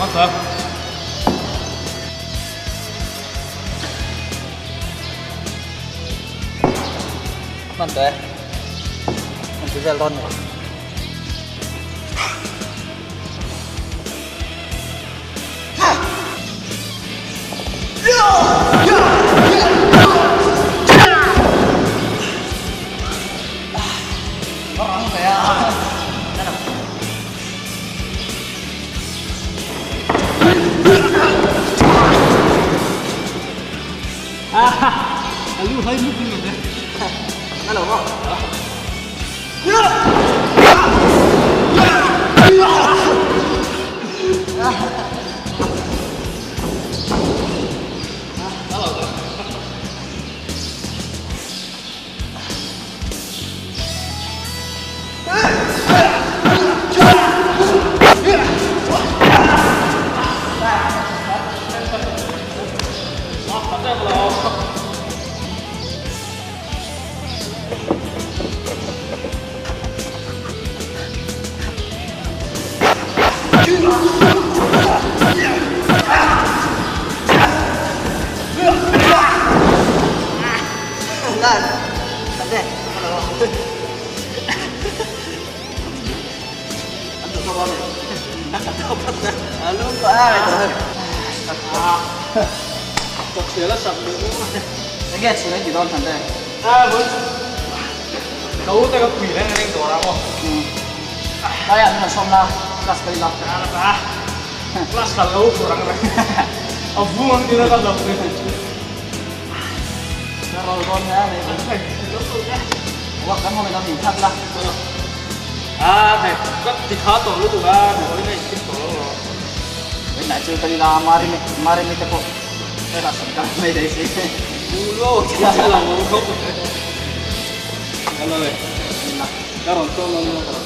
Mantap. Mantap ya. Mantap jalan ya. Orang kayak Lalu hai mungkin ada. halo kok. Lan, santai. Halo. Antuk kau boleh. Halo, Pak. Cok sila sabdo mo. Lagi sudah di dalam santai. Bos. Kau tak kuih lang ang orang mo. Kayak nggak somlah kelas kali lah. Kelas kalau kurang lang. Abu ang tinatawag ko. Kalau ronnya nih, wah kamu memang minta lah. Hey, kau dikhat tu tu kan, kau ini ikut tu. Nak cerita kali lah, mari ni tepuk. Saya rasa tak main dari sini. Ulo, kita lah mau kau. Kalau ni, kalau tu lalu kalau.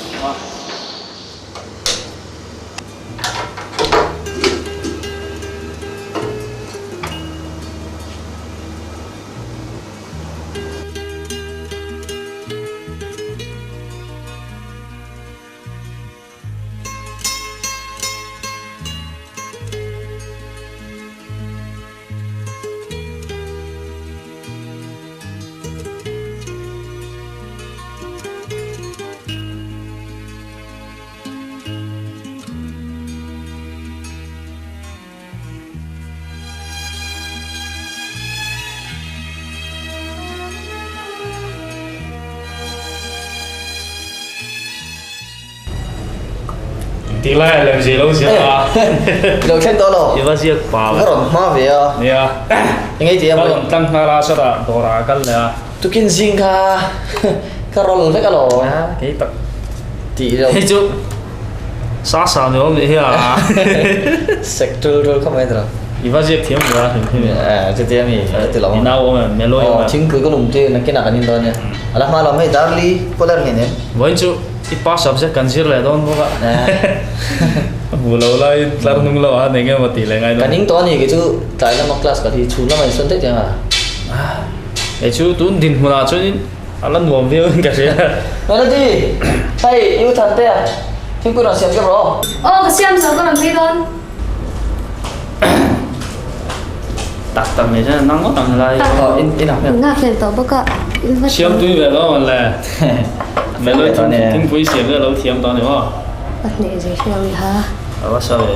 Đi lại làm gì lâu chưa à? Đầu chân to rồi. Iba siya pa. Cái rồi mà về à? Niya. Yang ấy thì em Kalau tang nala sa da dora kal ya. tu kin sing ka ka roll phải cái rồi. Kay tak. Thì rồi. Hey chú. Sa no mi ya. Sector rồi không phải rồi. Iba siya thiam ya thiam. Chứ thì em thì lòng. Inaw mo melo yo. Chính cứ có lùng thế nó cái nào nhìn đó nha. Alah malam hay darli polar nghe nè. Boy chú ipa subject consider le don mo ka. Bulau lai lar nung lo ha nenge mati le ngai Cái don. những toán gì cái chú tại là một class cả thì chú nó mày xuân tết chẳng à? Hey chú tun din muna chú ni alan mo view ka siya. Nói đi, hey yêu thần thế à? Thiên quân nó xem cái bro. Kasihan sa ko ng bidon. Tak tak me siya nang mo tang lai. In nào Nga khen to baka. Siam tu về đó mà là mẹ lôi tiếng quý xiêm cái lối thiam đó nữa mà At ni je siya ha. ở sao vậy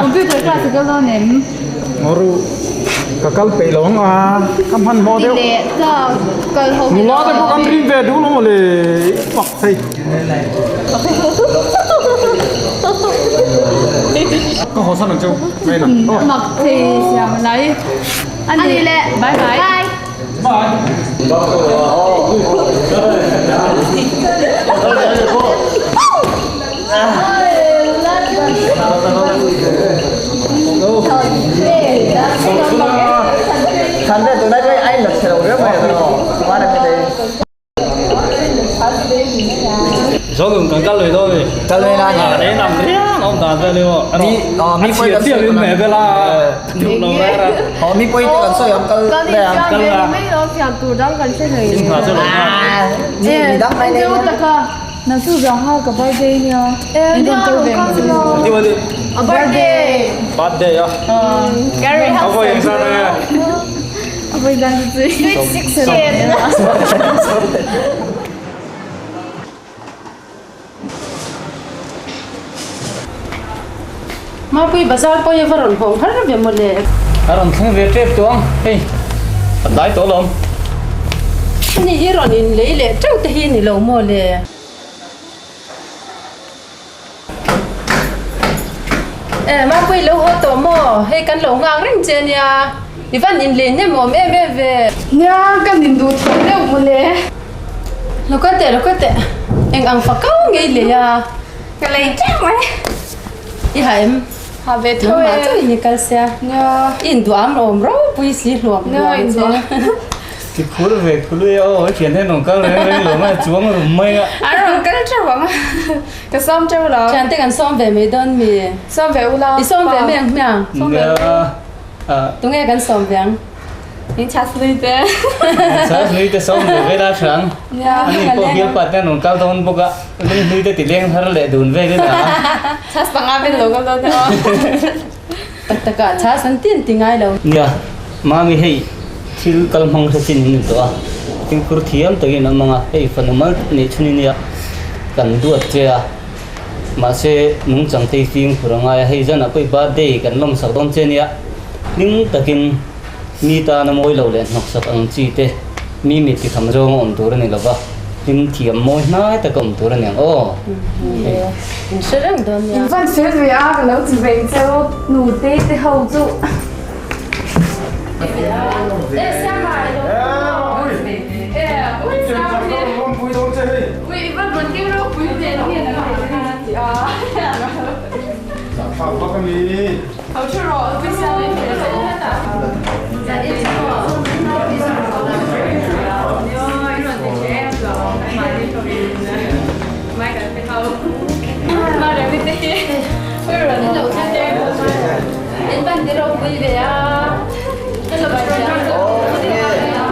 computer class cái đó nè Ngoru kakal pelong kamhan model. để cho coi hộp Mula ta ko country ve du lo le. Mak sai. Có hồ sơ được chưa? Đây nè. mặc thì sao mà lấy anh đi lẹ bye bye Thành ra tụi nó cái ai lực thì đầu rất mày rồi. Qua đây thì số lượng càng cắt lời thôi cho nên là đấy nằm thế nó không tàn ra luôn mi mi quay tiền tiền lên mẹ về là chụp nó ra họ mi quay thì còn soi ông cơ Con đi đây à cho mấy đứa phèo tù đó gần sẽ người. xin hòa cho nó mi đắp đây đây nào chú rằng hai cái birthday nha Em đừng câu về đi vào đi A birthday. birthday à Gary không có gì sao đây bây giờ gì Sweet 16. mà bây bazar bây giờ vẫn hồng hết rồi một lệ làm thằng việc tiếp tuông hey đái tổ lông này giờ rồi lấy lệ trâu thì hình lâu một lệ mà bây lâu ô tô mò hay căn lâu ngang rừng trên nhà đi văn nhìn lên nhá mò mẹ về nha cái nhìn đủ thôi đâu một lẽ nó có tệ anh ăn phá câu nghĩ lệ à Cái này chắc mày. đi hàm họ về thôi thôi mà tôi nhìn cái xe nha in tụ ám lồm rồi bây xí lồm in tụ. thì khối về khối ô chuyện thế nó có lấy lỗ mà chuông rồi mây á à rồi cái đó chắc vậy mà cái xong chưa rồi chẳng thể ăn xong về mấy đơn mì xong về u lo đi xong về mẹ mẹ xong về tôi nghe cái xong về những chát lì thế sao lấy cái xong về cái đa sáng nha anh có hiểu bắt nên nó cao thôn bốc á lên lấy cái tiền thằng lệ đồn về cái đó chát bằng ai bên lỗ cái đó thôi tất cả cha sân tiền tiếng ai đâu nha mà mi hay thil kalmang sa sin ni to ting kur thiam to in amanga ei phenomenal ni chuni ni kan duat che ma se nung chang te phim khuranga hei jana koi birthday kan lom sak don che ni ning takin mi ta na moi lo le nok sak ang chi te mi ti tham jong om tur ni lova tin thiam moi nai ta kom tur ni o sẽ rằng đơn in văn sẽ về à cái lâu chỉ về cho nụ tê tê hậu trụ anh bạn đi đâu đi về à cái là bạn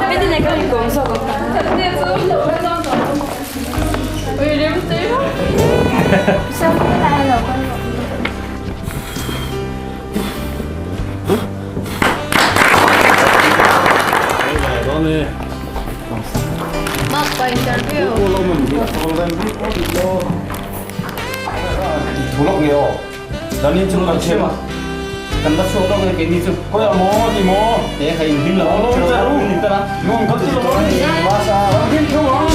cái này có gì cũng sao cũng Sao cái này là con đó nè Mark qua interview. Bulok ni o. Dani chung kan chema. kan da so đó cái ni chu Ko ya mo ni mo. thế hay bin lo Lo cha ru ni ta na Ngon kan ti lo ni. Masa. Din thu o.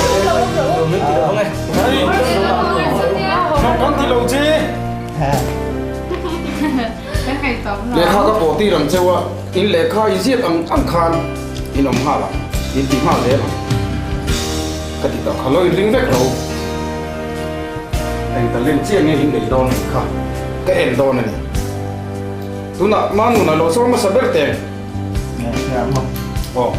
không này Ai. Ngon kan ti lo che. cái này tổng Le kha ka po ti ram chewa. In le kha in siat am khan. In om ha la. In ti ma le. Ka ti ta khaloi ring vek ro. Anh ta lên chiên nghe hình để đòn khá cái em đòn này tu nã mà nu nã lo so mà sao biết tiền ồ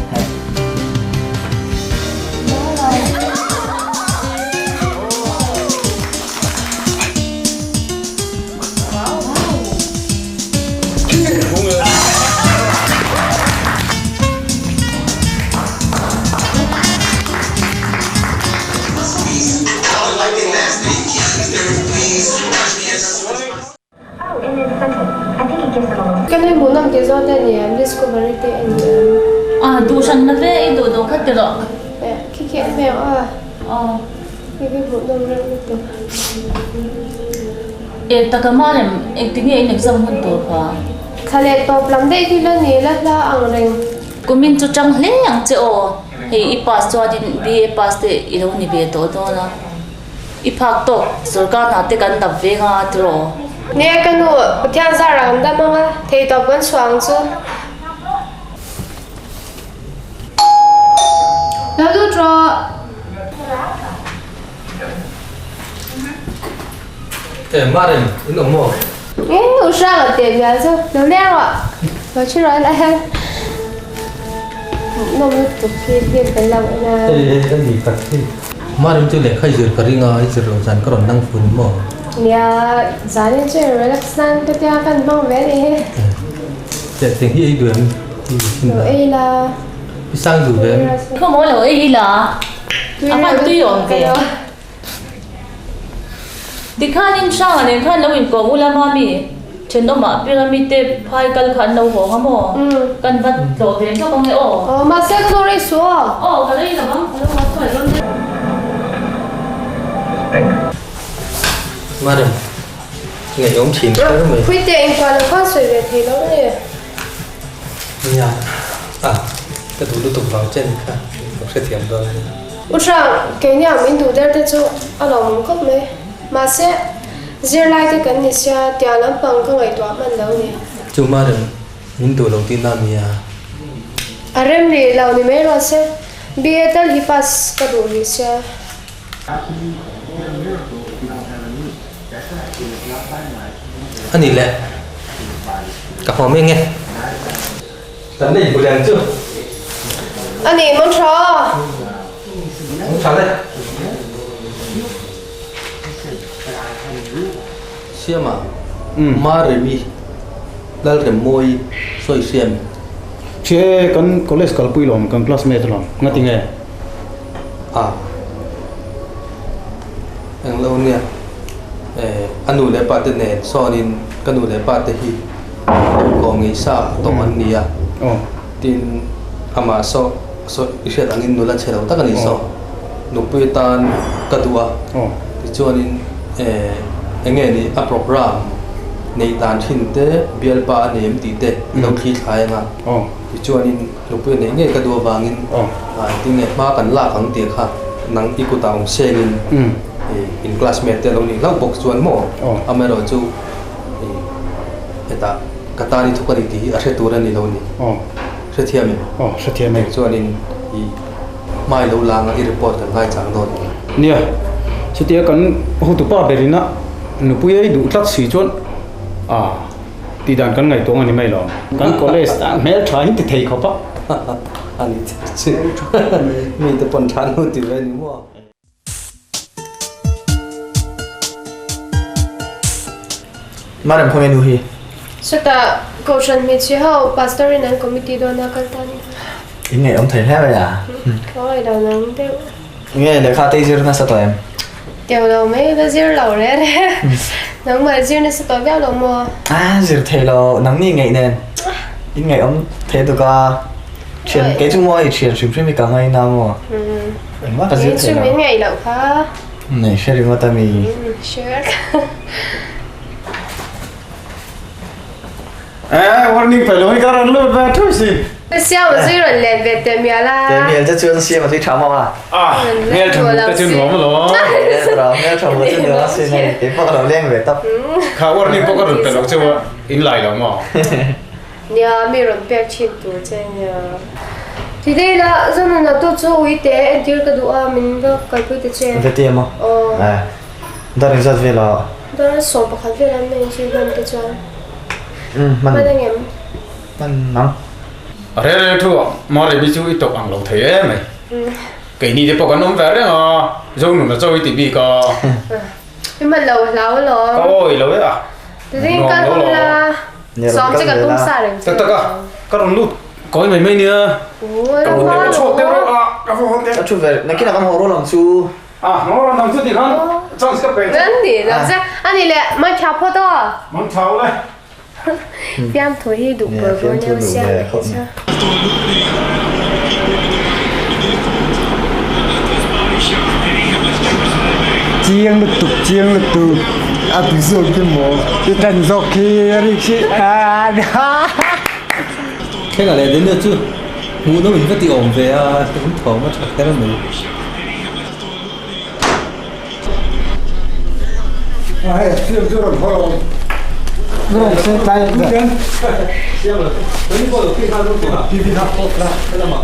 Cái này muốn làm cái gì này em discovery cái anh à đủ sẵn là về đủ đồ khác được rồi cái mèo à ờ cái vụ đông rất là takamane acting e exam hun to pa khale top lam dei ti lo ni la la ang reng kumin chu chang hle yang che o he I pass to din BA pass te ilo ni be to na I phak to sarkar na te kan dab ve nga tro ne kanu pathian sa ram da ma thei top kan swang chu la du tro Marem, ino mo. u sa la te bia chu lo le wa lo chi rồi lại nó mới tục kia cái lòng na Cái gì thật thế? Marem tu lek khai jir kari nga jir jan karon nang phun mo. ya giá đến chơi rồi là sang cái tia cần bông vé đi Tiếng hi đường. rồi ấy là Sang du ben. không mỗi là ý là apa tu yo ke di khanin sang ne khan lo in ko ulama mi chen do ma pyramid te phai kal khan lo ho hamo kan bat lo den cho bang e o mà sẽ có rồi số o ka dei la bang lo ma thoi lo Marem. Ngày ông chín cái mày. quy định qua là con sợi về thì nó này Nhà. À, cái thủ tục vào trên cả. Nó sẽ thiểm rồi. u sang cái nhà mình đủ để cho ở lòng cấp mấy mà sẽ giờ lại cái cần thì sẽ tiền lắm bằng cái ngày toán mình đâu nè Chú Marem, mình đủ lòng tin nam nhà. à rem đi lâu thì mấy rồi sẽ bia tới hi pass cái đủ thì sẽ Anh nhìn lẹ. Cặp họ mình nghe. Tấn định của đèn chưa? anh ấy muốn cho Không sáng đây. Xem à? Maremi. Lal cái môi soi xem. Che kan college kal pui lom kan classmate lom ngati nge À. Ang lâu nè. Anu le pa te ne so nin kanu le pa te hi. Ko ngi sa to man nia. oh Tin ama so isya angin nula chelo ta kani so. Nupui tan kadua. oh Chuanin enge ni a program nei tan thin te bial pa anem ti te lo thi thlai nga oh chuanin nupui nei nge kadua wangin oh tin nge ma kan la khang te kha nang ikutaung sengin in classmate te lo ni lau box chuan mo amero chu eta katani thukari ti a hre tur ani lo ni oh hre thiamin oh sathia me chuanin I mai lo langa I report kan ngai chang don nia sathia kan hu tu pa berina nu pui ai du tlat si chon à ti dan kan ngai tong ani mai lo kan college ta mel trying to take up ani chi mi te pon than hu ti ve ni mo Marem không menu hi sẽ ta câu chuyện mình chỉ hậu pastor nên committee đó na cần tani in ngày ông thấy thế vậy à thôi đầu nắng tiêu nghe để khá tây dương na sao em tiêu đầu mấy cái dưa lẩu đấy nắng mà dưa nó sẽ tối béo lẩu mò à dương thấy là nắng ni ngày nên in ngày ông thấy được à chuyện cái chung mọi chuyện chúng mình cả ngày nào mà cái những dương chuyện thấy mấy nào ngày lẩu khá này sẽ đi mà ta mi sure warning phải lối cái luôn về thôi gì cái sao mà dưa rồi liền về tiệm nhà la cái miền rất chuyên xem mà thấy cháo mà à nghe thằng cái chuyện nó mà lo nghe rồi nghe chồng của tôi nữa xin này cái bao đầu lên về tập khá warning bao giờ phải lo chứ in lại lắm mà nhà mình rồi bé chín tuổi chứ nhà thì đây là do nó tôi cho uy tế anh tiêu cái đồ mình có cái cái chế về tiệm mà à đó là rất về là đó là số bậc khác về là mình chỉ làm cái cho mình mà đang em mình nắm Re thu mà lại bị chú ít tộc ăn lẩu thế mày cái này thì bao cái nôm về đấy à giống nó cho ít bị có nhưng mà lẩu rồi ôi lẩu đấy à thì đây cái không là xóm chỉ cần tung xả được tất cả các đồng lút có mấy mấy nữa ôi cái nó này chốt đấy à cái phong thế cho chú về này kia là con hồ lô lòng chú à nó nằm chút thì không trong cái bể vấn đề là sao anh ấy lại mà chào phô to món cháo đây Piam thôi hi đủ bờ bờ nhau xem vậy sao chiêng lực tục episode ke mo itan zoki riksi thế là đến được chưa ngủ nó mình vẫn thì ổn về cũng thở mà chắc thế là mình ai chưa chưa rồi thôi rồi sẽ tay được xem rồi đến coi được cái nào cũng được TV nó tốt là thế là mà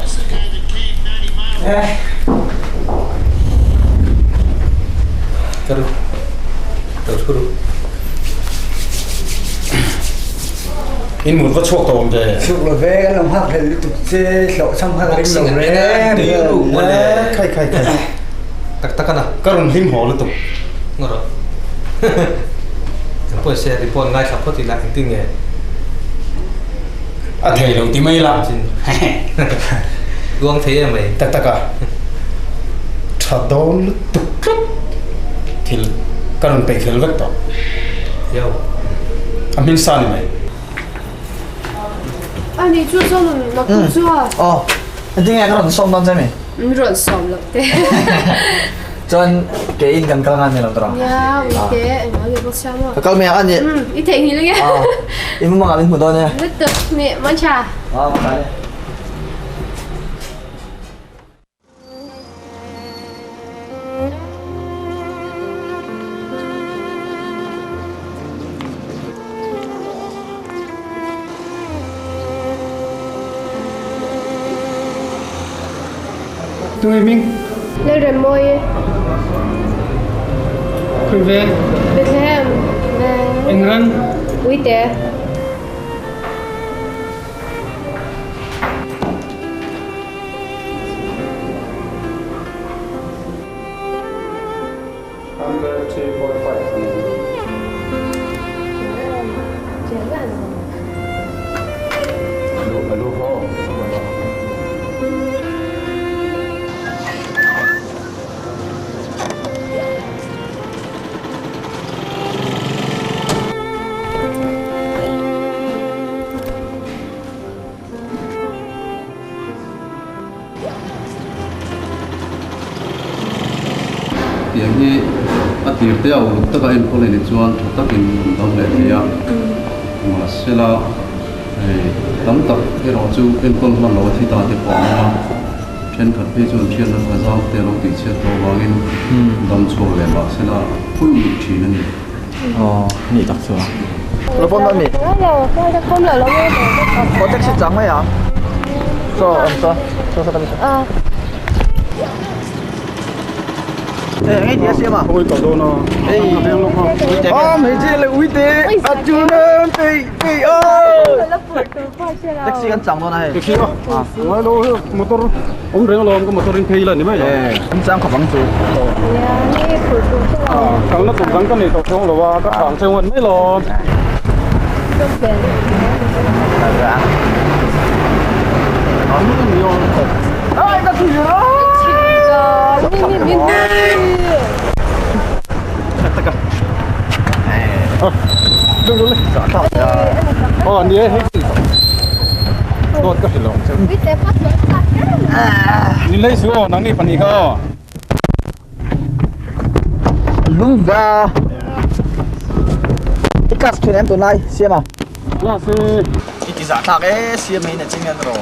Terus terus in một vật chuộc tôm thế chụp là về làm học thì tục chơi lộ xong hàng đinh lồng đấy khai tak na các đồng lim hồ liên tục ngoro sampai share report ngai support thì lại tiếng nghe thầy đầu tí mấy làm guang thế mày tak à thật đốn tục thì các đồng bể phèn vất đó yo mình sao này mày anh đi chú xong nó cũng chưa anh tiếng nghe các bạn xong đón chơi mày rồi xong lắm thế cho anh cái in gần cao ngàn này làm sao ya uite anh nói được sao mà cao mẹ ăn gì ít thế gì nữa nghe in muốn ăn một đôi nha rất được mẹ món trà một cái tụi mình lên rồi môi khơi về Bethlehem anh răng uite tiếng hi a tir te au ta ka en ko le ni chuan ta kin dom le ya ma sela tam tak he ro chu en kon man lo thi ta te pa ma chen khat pe chu thian na zang te lo ti che to wangin dom chu le ma sela phun thi na ni nhị đặc sửa nó phong bao nhiêu không là nó có taxi trắng mấy à cho tao biết nghe tiếng xem à ôi cậu đâu nó đang lúc không mấy chị là uy tín à chú nên bị ơi taxi kan chẳng đâu này taxi à ngoài đâu motor ông reng lom có motor in pay là như vậy anh sang khỏi vắng chú kalau nak tunggang kan itu tong lawa ka ang cewek mai lo ai ta chỉ đừng đừng anh đi hết tốt cái gì lòng nhìn lấy số nắng đi phần gì cơ đúng ra cái cắt thuyền em tuần này xem à là xe cái giả thạc ấy xem mấy là chính nhân rồi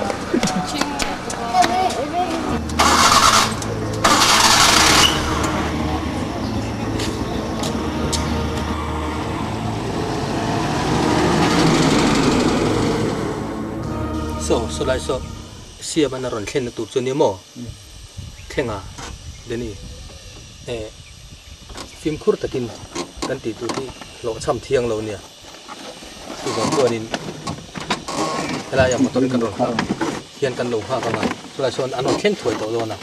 so lai so sia mana ron khen tu chu ni mo khenga deni phim khur takin kan ti tu thi lo cham thiang lo nia tu ba tuanin hala ya motor kan ron hian kan lo ha ka ma so lai son anon khen thoi to do na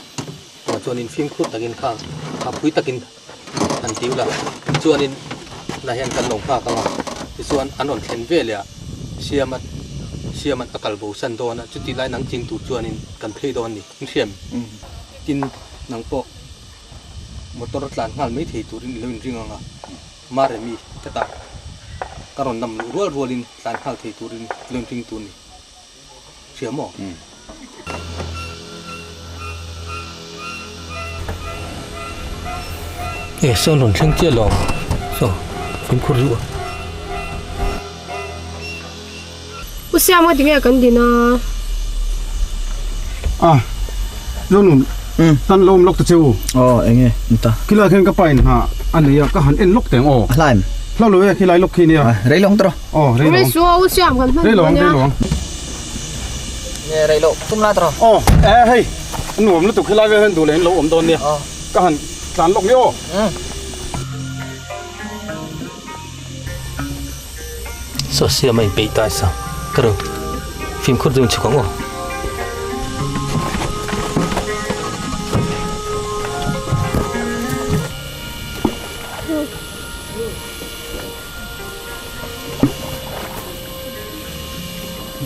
to chuanin phim khur takin kha phui takin an tiula chuanin la hian kan lo ha ka ma ti chuan anon khen ve le siamat akal bo san do na chuti lai nang ching tu chuanin kan phlei don ni thiam tin nang po motor tlan ngal mai thei turin lewin ringanga mare mi kata karon nam rualin tlan khal thei turin lewin ring tu ni thiamo so non theng che lo so phim khur rùa u siam cái tiếng cái gì nó lo num tan lom lok ta chu enge ta kila khen ka pain ha an ya ka han en lok teng laim lo lo ya kila lok khi ni rei long tro rei cái số u siam cái rei long nghe rei lo tum la tro hey nuam lu tu kila ve han du len lo om don ni ka han tan lok ni so xia mày bị tai sao cái rồi phim khur rùa chụp không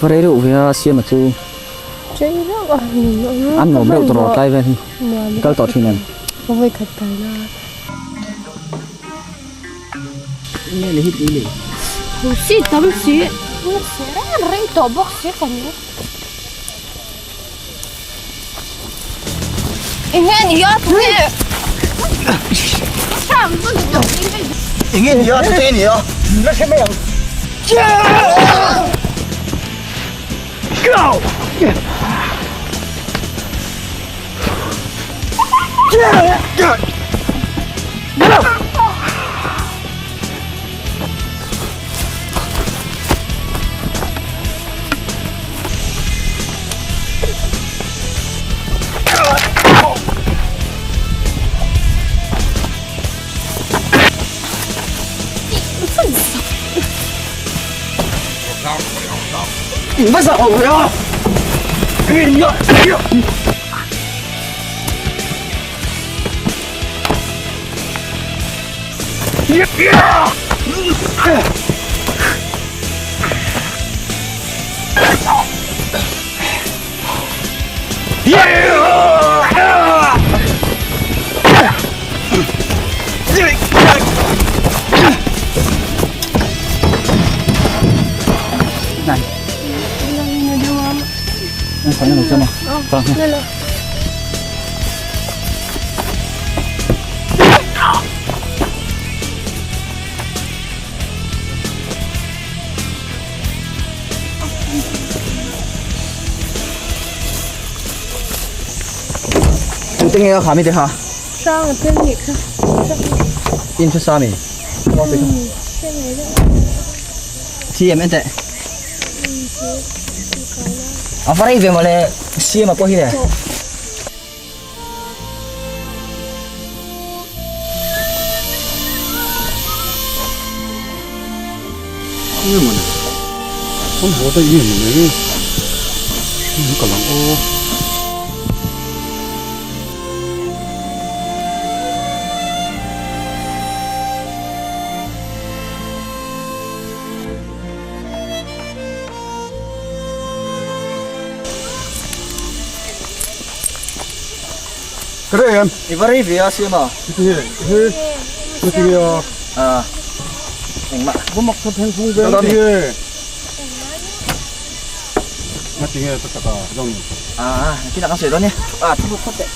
và rei rượu với xiêm mà chu chơi đó ăn ngủ rượu tro tay về thì câu tọt thì này không phải khát cái là nghe lấy hít đi đi xí tấm xí nó sẽ rei to bóc xí cái này nghe nhớ thế sao nó được nghe nhớ thế nhỉ nó sẽ mèo go你们sao vậy à? Kinh nhở. Này. Phải làm sao mà? Vâng. Tiếng nghe khá mi thế hả? sao tiếng nhịp In cho sao mi? Ngon thế không? Chị em tệ. Apa ini boleh siapa apa ini? Ini mana? Không có tay gì mà này. Nó còn lắm ô. Cái em. Ivari via siapa? Cái Anh mà. có mặc thật thành phong về đi. Mà tiếng nghe tất cả dòng. Kita kasih đó nhé. Thu khót đấy.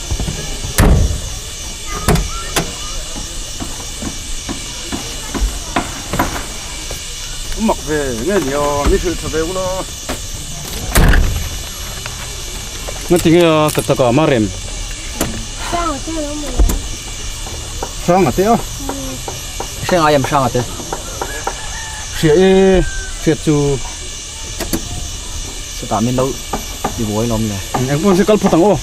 mặc về nghe nhiều mấy thứ về cũng nó. Nó tiếng nghe tất cả mà rem. Sang à teo. Sang ai em sang à teo. Sẽ chú sẽ tạm mình lâu đi bồi lắm này. Em cũng sẽ cắt phật tăng ô.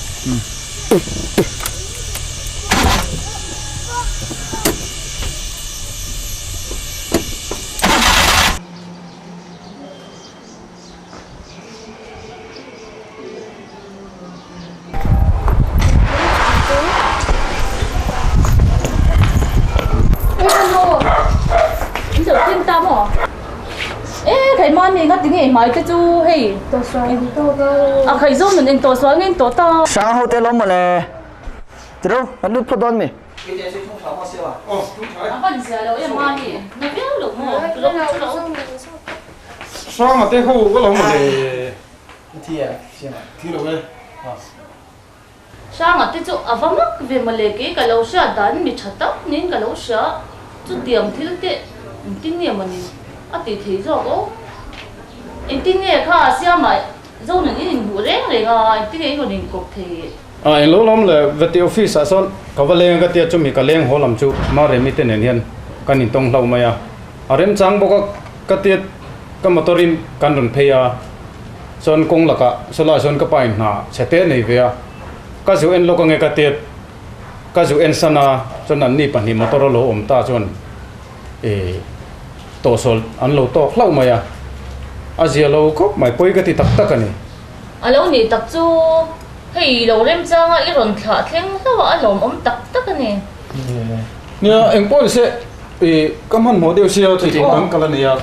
thầy mon thì ngắt tiếng nghề máy cái chú hey tổ xoay to khởi giúp mình tổ xoay nên tổ to Sang hậu teo lắm mà nè. Từ đâu? Anh đút phật đón mi. phần giờ đâu em mon thì nó biết được mà lúc Sang à teo hậu có lắm mà này. Thì à, Thì đâu vậy? sang ở cái chỗ vắng về mà lấy cái lâu sợ đàn bị chặt tóc nên cái lâu sợ chút điểm thì cái tin niệm mình à thì thấy rồi cô em tin niệm khá xem mà dâu nữa nhìn bùa rét này à tin niệm của mình cục thì anh lâu lắm là về tiêu office sao có vấn đề cái tiêu cho mình cái leng hồ làm chú mà rem tên này hiền cái nhìn tông lâu mà à rem trang bốc cái tiêu cái motorin cái đồn pay à son công là cả số là son cái bài na sẽ tên này về cái dù anh lâu cái tiêu cái dù anh sana cho nên ni bản ni motor lâu ta chọn tổ số anh lâu to lâu mà à giờ lâu có mày bơi cái thì tắc tắc cái này lâu này tắc chú hey lâu rem trang á iron thả khen sao à lâu tắc tắc cái này nha anh bơi sẽ cái món mồi đều siêu thì cũng cái này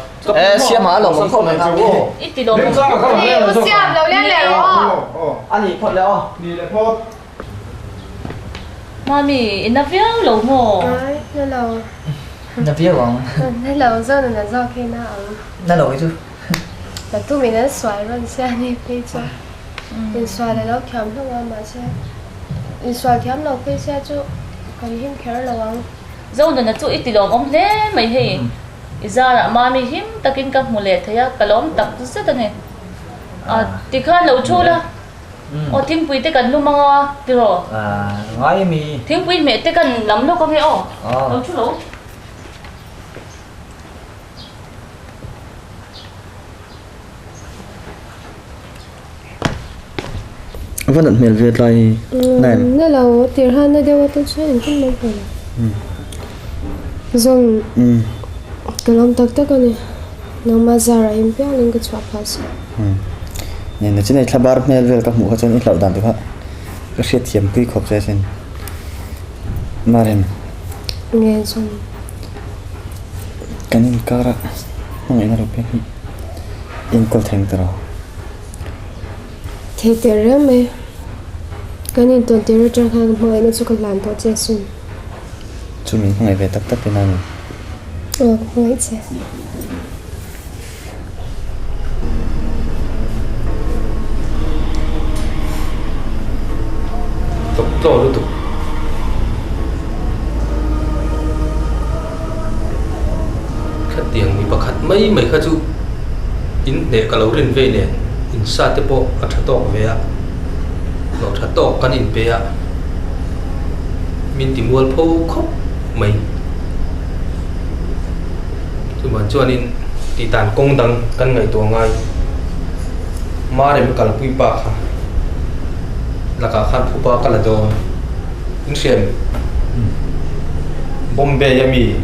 xem mà lòng không phải làm ít tí lâu xem lâu lên lẹ anh ấy phật leo đi lại phốt mami nó véo lâu mồ nó lâu nó biết không nó lâu do là do khi nào nó lâu chứ là tụi mình đã xoay rồi xe đi bây giờ mình xoay là nó khéo không mà xe mình xoay khéo lâu bây giờ chứ còn hiếm khéo lâu không dâu nữa là chú ít tí lâu ông lẽ mày hề giờ là mami hiếm ta kinh cặp một lệ thấy cái lom tập rất là này thì khá lâu chú đó thiên quý tới gần luôn mà được rồi nói mi thiên quý mẹ tới gần lắm đâu có nghe lâu chú lâu vẫn được miền Việt lại này nó lâu tiền hơn nó đều tôi chơi không mấy rồi dùng cái lom tắc tắc này nó mà ra rồi em biết lên cái chọt pass nên trên này thà miền Việt các mũ họ cho những lẩu đàn được không cái xe thiểm quy khóc ra trên mà em nghe dùng cái này cả ra không ai nào biết in câu thành từ đó thế tiền ra mấy cái này tuần tiền ra chẳng hạn mà nó chụp cái làm thôi chứ xuống chúng mình không ai về tắc tắc bên này không ai chứ tục to luôn tục khát tiền mi bạc khát mấy khát chú in để cả lâu lên về nè in sa te po a tha to ve a lo tha to kan in pe a min ti mual pho khop mai tu ban chuan in ti tan kong dang kan ngai to ngai ma re mi kal pui pa kha la ka khan phu pa kala do in shem Bombay yami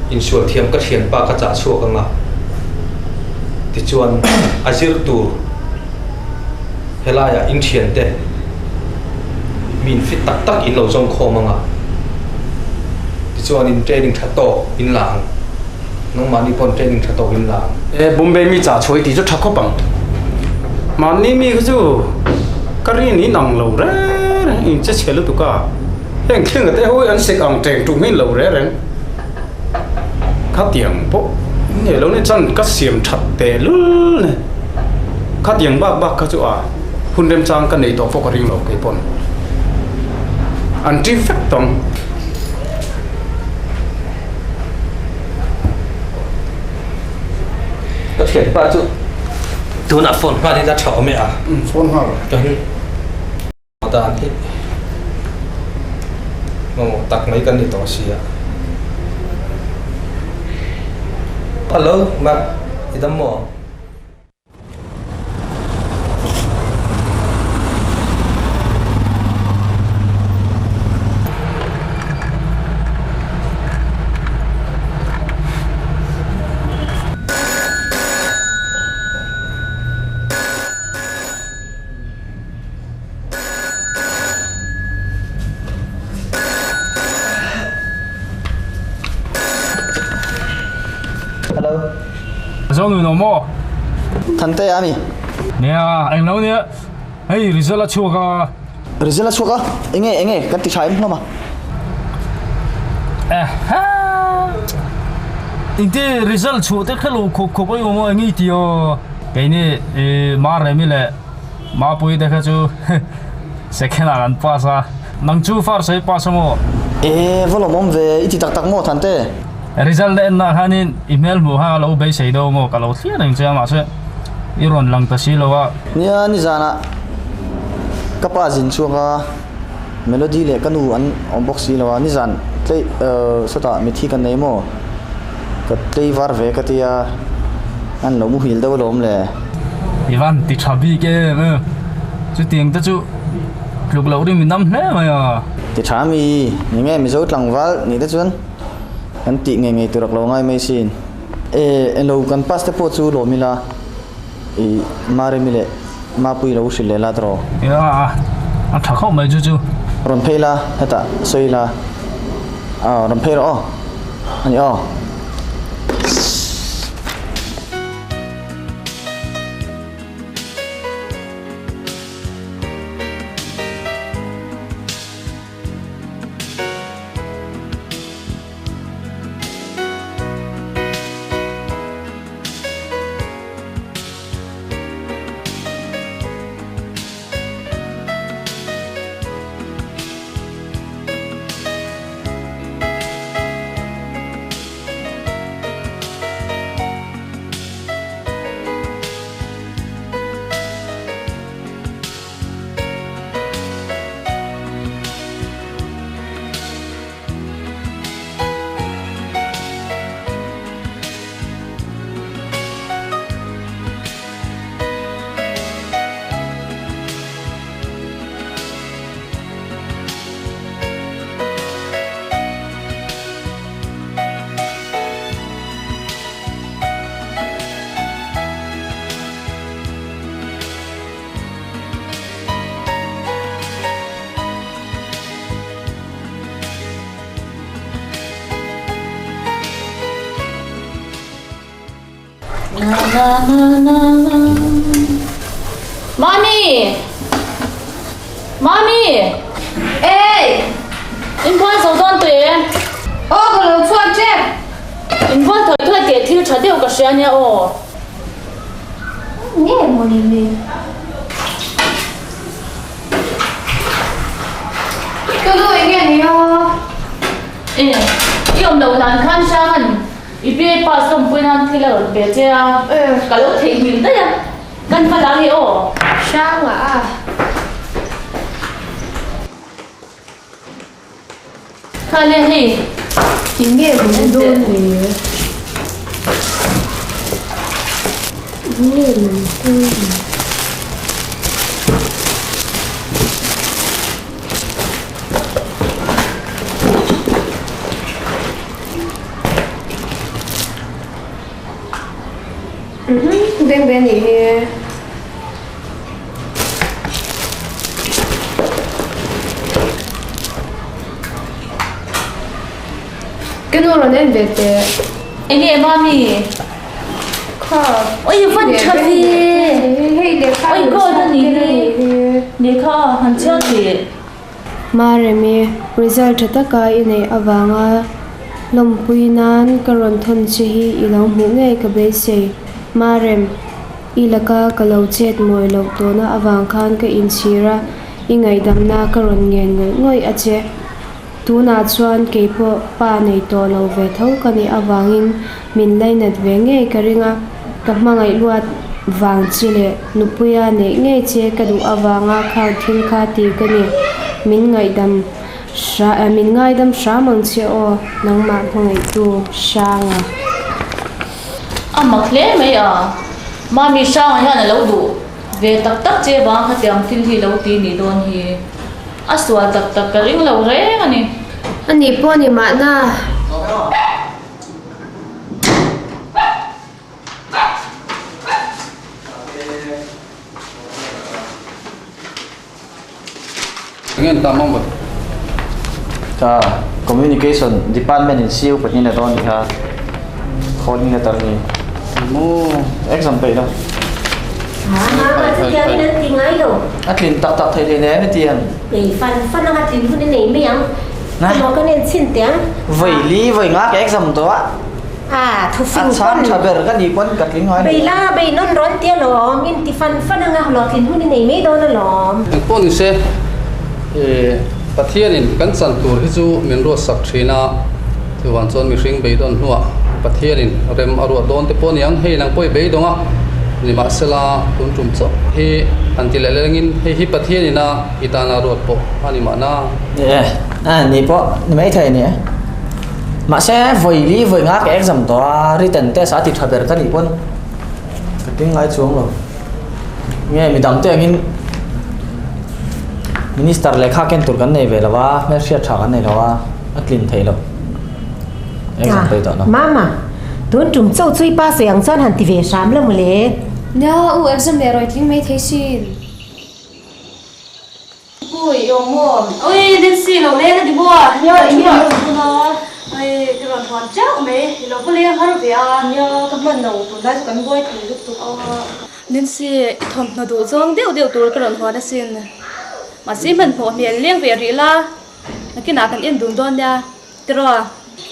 in sual thiam ka thian pa ka cha chu ka nga ti chuan azir tur helaya in thian te min fit tak tak in lo jong kho manga ti chuan in training tha to in lang nong mani pon training tha to in lang Bombay mi cha choi ti cho thắc bang mà ni mi cái chú cái gì ní nòng lâu ra in chết chết luôn tụi cả anh kêu người ta hối anh sẽ ăn tiền trung minh lâu ra rồi khát tiền bộ này lâu nay chân cắt xiêm chặt tè luôn này khát tiền bác cái chú à hun đem sang cái này tổ phô cái ring lâu cái pon anh chỉ phép tông ka thian pa chu tu na phone pa ni da thau me a phone hoa cho hi ta an hi mo tak mai kan ni to sia hello ma idam mo Dâu người nó mò thằng tây ami nè anh lâu nè hey result là chua cả result là chua cả anh nghe cái tiếng trái không mà ha inte result chua thế khalo khop ấy mà anh nghĩ tiêu cái này mà rồi mi lệ mà bôi đây cái chú second là pass à nang chú first sai pass mo volom om về ít tắc tắc mo thằng tây result en na hanin email mu ha lo be sei do mo ka lo thia nang cha ma se iron lang ta si lo wa nia ni zana kapa jin chuanga melody le kanu an box si lo wa ni zan tlei sota mi thi kan nei mo ka tlei var ve ka tia an lo mu hil do lom le ivan ti chabi ke me chu tiang ta chu lục lậu đi mình năm thế mà à ti tha mi ni nge mi zo tlang wal ni ta chuan an ti nge nge tu rak lo ngai mai sin en lo kan pas te po chu lo mi la mare mi le ma pui lo sil le la tro ya à thằng không mấy chú ron phei la hata soi la ron phei ro ani Mommy! Mommy! Ê! In quan sầu don tuệ. Ô, có lâu chua chết. In quan thời thời tiệt thiêu chả tiêu cả xe nha ô. Nghe một đi đi. Tôi đuổi nghe đi ô. Ê, yêu đầu nàn khăn sang hẳn. Ibe pa som pui nan thila be che ka lo thei min da ya kan pa la hi o Sang à? ka le hi Nghe một đôn đi. Nghe một đôn. Bên bên này cái đồ là nên về thế anh em mami ôi vẫn chả gì ôi cô đó nè kha han chả gì Maremi result ta ka ine awanga lompuinan karon thon chi ilong mu nge ka be se marem ilaka kalau chet moi lok to na awang khan ka inchira ingai damna karon ngen ngoi ache tuna chuan ke po pa nei to lo ve tho kani awangin min lainat ve nge karinga ka mangai luat wang chile nupuya ne nge che ka du awanga khau thil kha ti kani min ngai dam sha mang che o nang ma ngai tu shanga amma khle mai a mami sang ya na lo du ve tak tak che ba kha tiam thil hi lo ti ni don hi aswa tak tak ka ring lo re ani po ni ma na Ngân tamang ba ka communication department in siu pa ni na don ha khon ni tar ni mo exam pe da atlin tak tak thai le ne tian fan ang atlin hu nei me yang nó có nên xin tiếng vậy lý vậy ngã cái exam to thu phim con cha ber cái đi con cắt lính nói bây la bây non rón tia lom in ti fan ang lo tin hu nei me do na lom pon se pathian in kan san tur hi chu min ro sak thina thì hoàn toàn mình sinh bấy đòn hoa bắt thiên rem ở đòn thì pon yang hay năng poi bấy đông á ni mà sẽ là tuân trùm cho hi anh ti lại lên hi bắt thiên na itana ruột po anh mà na ni po ni mấy thầy nè mà sẽ với ngã cái exam đó written test thì thật là cái gì pon cái tiếng ngay xuống rồi nghe mình đam tiếng in minister lại khác cái tụi cái này về là wa mấy xe trả cái này là wa clean thấy rồi exam đấy đó mama tuân trùng châu chui ba sợi ăn son hẳn thì về sám lắm lẽ Nè, exam này rồi tiếng mấy thế xin. Ui, ông mồm. Ôi, đến xì lâu lên đi bùa. Nhớ ý nhớ nó. Ôi, cái bọn hoàn chắc mày, lâu có lên hết rồi à. Nhớ các bạn đầu tụi đây cũng quay thì lúc tụi. Đến xì thầm nó đủ giống đều tụi cái bọn hoàn đã xin. Mà xí mình phổ miền liên về rì la. Nó cái nào cần yên đúng đòn nha. Thế rồi.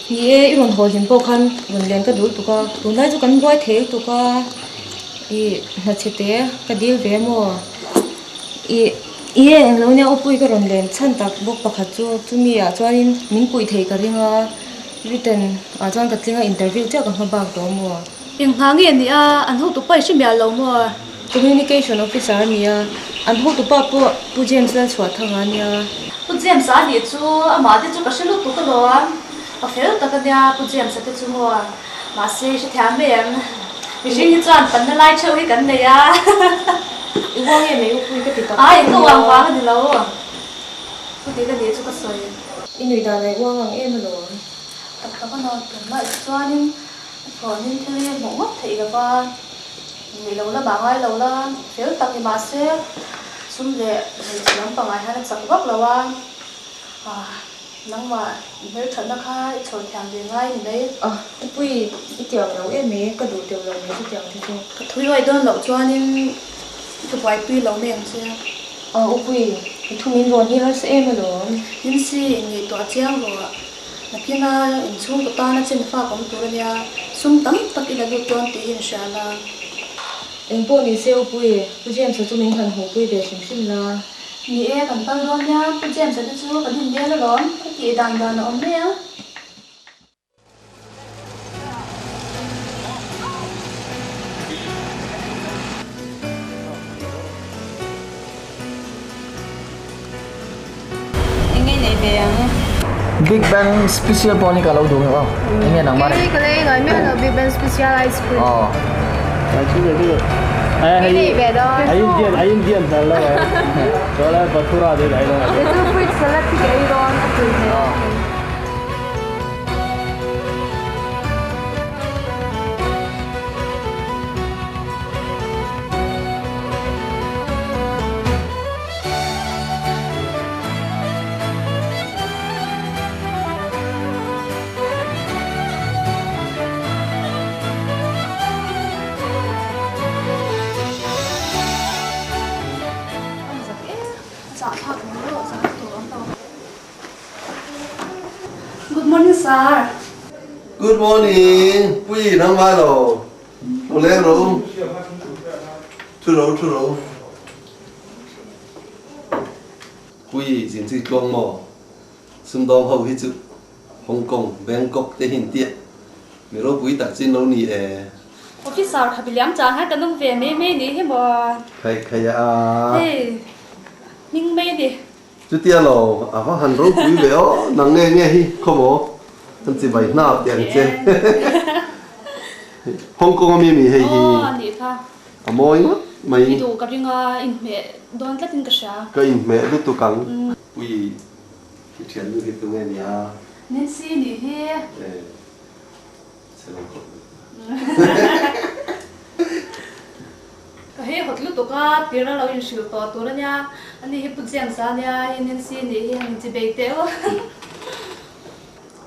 Ye iron ho hin po khan gun len ka dul tuka tunai chu kan goi thel tuka I na chete ka dil ve mo ye eng lo ne opui ka ron len chan tak bok pakha chu chumi a chuanin min pui thei ka ringa written a chuan ka tlinga interview cha ka hmabak do mo eng hangi ni a an hu tu pai shi mya lo mo communication officer ni a an hu tu pa pu James la chwa thanga ni a pu James a ni chu ama de chu ka shelu tu ka lo a a fel ta ka dia pu James te chu mo ma se shi tham em mi shi ni chuan pan na lai cheu hi kan nei a I wang ye me upui ka ti ta ai ko wang wang ni lo pu te ka de chu ka soi inui da nei wang ang em lo tak ka no kan mai chuanin phone thili mo ngop thei ga ba ni lo la ba ngai lo la fel tak ni ma se sum le chiang pa ngai ha na chak wak lo wa nang ma mer thon na kha chon thang de ngai ni dei upui I tiang lo em me ka du te lo me ti tiang ti chu ka thui wai don lo chuanin tu pai tui lo meng che upui I thumin ron hi har se em lo nin si ni to chiang lo na kina in chung ko ta na chen fa kom tu ria sum tam tak ila lu ton ti in sha la eng po ni se upui pu jem sa chu min han ho pui de sim la ni e kan tal ron ya pu jem sa chu kan hin dia la ron ka ti dan dan om me ya Big Bang Special po ni kalau dulu oh. Ini nang mana? Cái này nói mẹ là Big Bang Special Ice Cream. Cái này Cái này về đó. Ayun diyan dala eh. Soalnya batura deh dah. Itu fruit salad thì cái đó nó từ thế. Good morning, sir. Good morning. Quý nang mai rồi. Một lẽ rồi. Thu rồi. Quý diễn sĩ công mò. Xung đong hậu hết chữ. Hong Kong, Bangkok, te hin tiệt. Mình rồi quý đặt xin lâu nì Officer kha biliam chang ha kanung ve me ni he bo. Khai à. Hey. Ning me đi. Chú tia lò, à có hành rồi quý béo, nang nghe hi, không bố. Thân chỉ bảy nào tiền chơi. Hong Kong mi hay hi. Ni kha. À môi á, mày. Đi du ka ringa in me don tlat in ka sha. Cái mẹ lúc tụ cắn. Quý cái chuyện như thế tụi nghe nhỉ. Nên si ni he. Sẽ làm không. Ka he hot lu to ka tira lo in shil to ra nya ani he pu jam sa nya in si ni he han ji be te o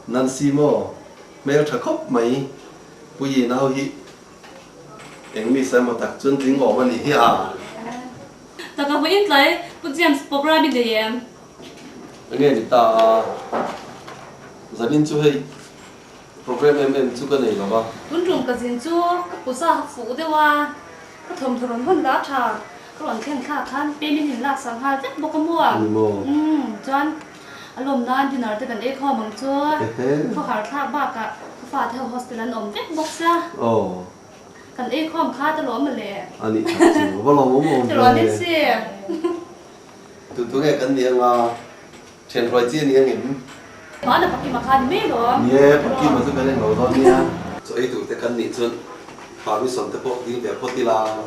Nancy mo mẹ thằng khóc mày bây giờ nào hi em mi xem một đặc trưng tiếng ngõ mà đi à ta ka in lai pu jam program bi de yam nghe thì ta gia đình chú hay program em chú cái này là ba kun rum ka jin chu ka pu sa fu de wa ka thom thron hon da tha ka ron khen kha khan pe min hin lak sang ha jet bo ka mua chuan อารมณ์นั้นที่นอนจะกันเอ้ข้อมังชัวเขาหาท่าบ้ากะฝ่าเทลโฮสเทลนอมเว็บบ็อกซ์จ้ะกันเอ้ข้อมค่าจะร้อนมาเลยอันนี้ว่าเราไม่มองจะร้อนนิดสิตัวแกกันเนี่ยงาเช่นรอยจีเนี่ยเห็นร้อนแต่ปักกิ่งมาคาดิไม่หรอเนี่ยปักกิ่งมาสุดกันเลยเราตอนนี้ส่วนไอ้ตัวแต่กันนี่ส่วนพาวิสันแต่พวกดิ้งแบบพวกที่ลาห